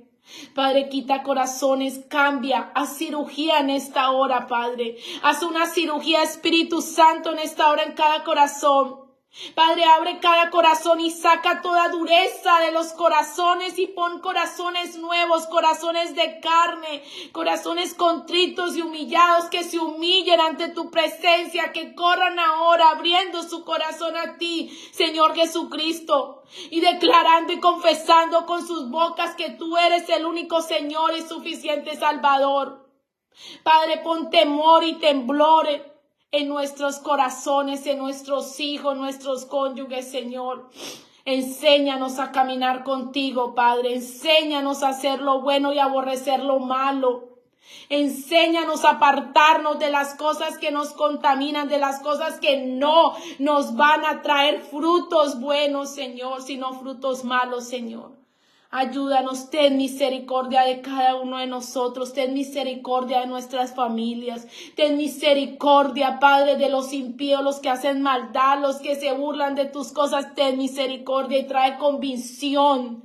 Padre, quita corazones, cambia, haz cirugía en esta hora, Padre. Haz una cirugía, Espíritu Santo, en esta hora en cada corazón. Padre, abre cada corazón y saca toda dureza de los corazones y pon corazones nuevos, corazones de carne, corazones contritos y humillados que se humillen ante tu presencia, que corran ahora abriendo su corazón a ti, Señor Jesucristo, y declarando y confesando con sus bocas que tú eres el único Señor y suficiente Salvador. Padre, pon temor y temblor en nuestros corazones, en nuestros hijos, nuestros cónyuges, Señor. Enséñanos a caminar contigo, Padre. Enséñanos a hacer lo bueno y aborrecer lo malo. Enséñanos a apartarnos de las cosas que nos contaminan, de las cosas que no nos van a traer frutos buenos, Señor, sino frutos malos, Señor. Ayúdanos, ten misericordia de cada uno de nosotros, ten misericordia de nuestras familias, ten misericordia, Padre, de los impíos, los que hacen maldad, los que se burlan de tus cosas, ten misericordia y trae convicción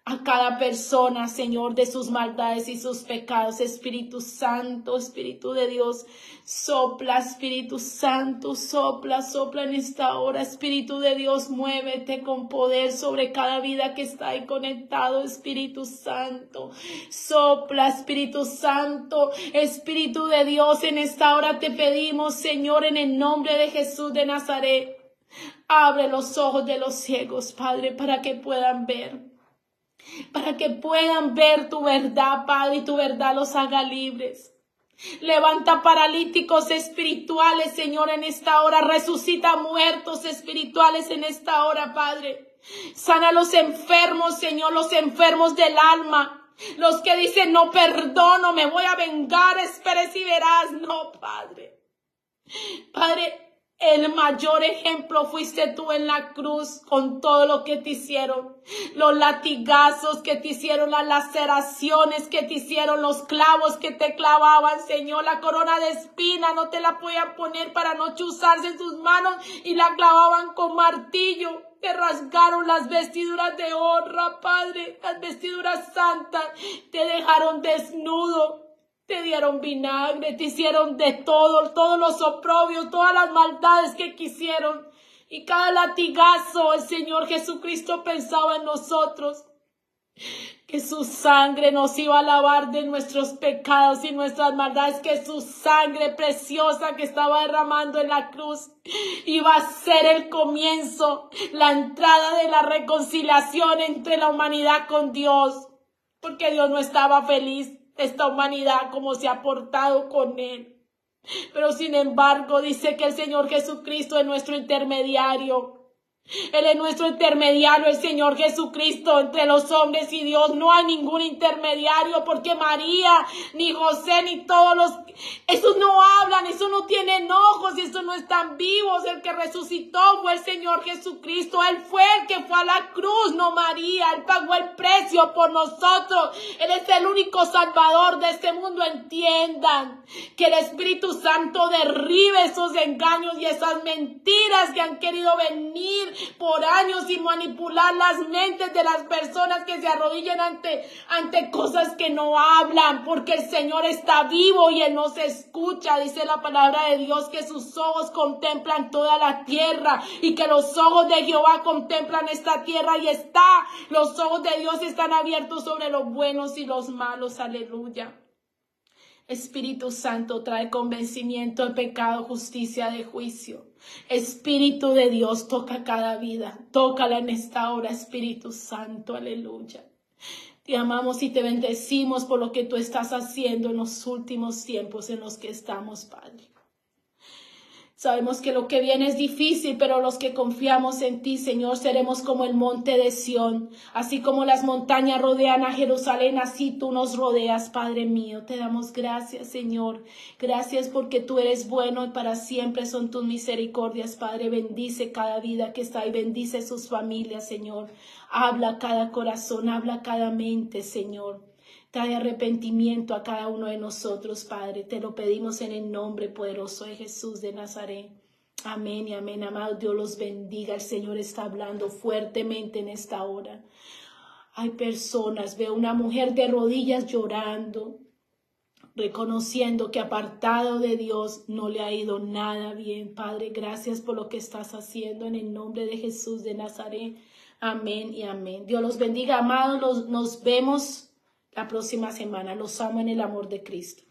a cada persona, Señor, de sus maldades y sus pecados. Espíritu Santo, Espíritu de Dios, sopla, Espíritu Santo, sopla, sopla en esta hora. Espíritu de Dios, muévete con poder sobre cada vida que está ahí conectado. Espíritu Santo, sopla, Espíritu Santo, Espíritu de Dios, en esta hora te pedimos, Señor, en el nombre de Jesús de Nazaret, abre los ojos de los ciegos, Padre, para que puedan ver. Para que puedan ver tu verdad, Padre, y tu verdad los haga libres. Levanta paralíticos espirituales, Señor, en esta hora. Resucita muertos espirituales en esta hora, Padre. Sana a los enfermos, Señor, los enfermos del alma. Los que dicen, no perdono, me voy a vengar, esperes y verás. No, Padre. Padre, el mayor ejemplo fuiste tú en la cruz con todo lo que te hicieron. Los latigazos que te hicieron, las laceraciones que te hicieron, los clavos que te clavaban, Señor. La corona de espinas no te la podían poner para no chuzarse en sus manos y la clavaban con martillo. Te rasgaron las vestiduras de honra, Padre, las vestiduras santas. Te dejaron desnudo. Te dieron vinagre, te hicieron de todo, todos los oprobios, todas las maldades que quisieron. Y cada latigazo el Señor Jesucristo pensaba en nosotros. Que su sangre nos iba a lavar de nuestros pecados y nuestras maldades. Que su sangre preciosa que estaba derramando en la cruz iba a ser el comienzo, la entrada de la reconciliación entre la humanidad con Dios. Porque Dios no estaba feliz esta humanidad como se ha portado con él. Pero sin embargo dice que el Señor Jesucristo es nuestro intermediario. Él es nuestro intermediario, el Señor Jesucristo, entre los hombres y Dios. No hay ningún intermediario, porque María, ni José, ni todos los... Esos no hablan, esos no tienen ojos, esos no están vivos. El que resucitó fue el Señor Jesucristo. Él fue el que fue a la cruz, no María. Él pagó el precio por nosotros. Él es el único salvador de este mundo. Entiendan que el Espíritu Santo derribe esos engaños y esas mentiras que han querido venir por años y manipular las mentes de las personas que se arrodillan ante cosas que no hablan, porque el Señor está vivo y Él nos escucha. Dice la palabra de Dios que sus ojos contemplan toda la tierra y que los ojos de Jehová contemplan esta tierra y los ojos de Dios están abiertos sobre los buenos y los malos. Aleluya. Espíritu Santo, trae convencimiento de pecado, justicia, de juicio. Espíritu de Dios, toca cada vida. Tócala en esta hora, Espíritu Santo. Aleluya. Te amamos y te bendecimos por lo que tú estás haciendo en los últimos tiempos en los que estamos, Padre. Sabemos que lo que viene es difícil, pero los que confiamos en ti, Señor, seremos como el monte de Sión. Así como las montañas rodean a Jerusalén, así tú nos rodeas, Padre mío. Te damos gracias, Señor. Gracias porque tú eres bueno y para siempre son tus misericordias, Padre. Bendice cada vida que está ahí, bendice sus familias, Señor. Habla a cada corazón, habla a cada mente, Señor. Trae arrepentimiento a cada uno de nosotros, Padre. Te lo pedimos en el nombre poderoso de Jesús de Nazaret. Amén y amén. Amado, Dios los bendiga. El Señor está hablando fuertemente en esta hora. Hay personas, veo una mujer de rodillas llorando, reconociendo que apartado de Dios no le ha ido nada bien. Padre, gracias por lo que estás haciendo en el nombre de Jesús de Nazaret. Amén y amén. Dios los bendiga, amados. Nos vemos la próxima semana. Los amo en el amor de Cristo.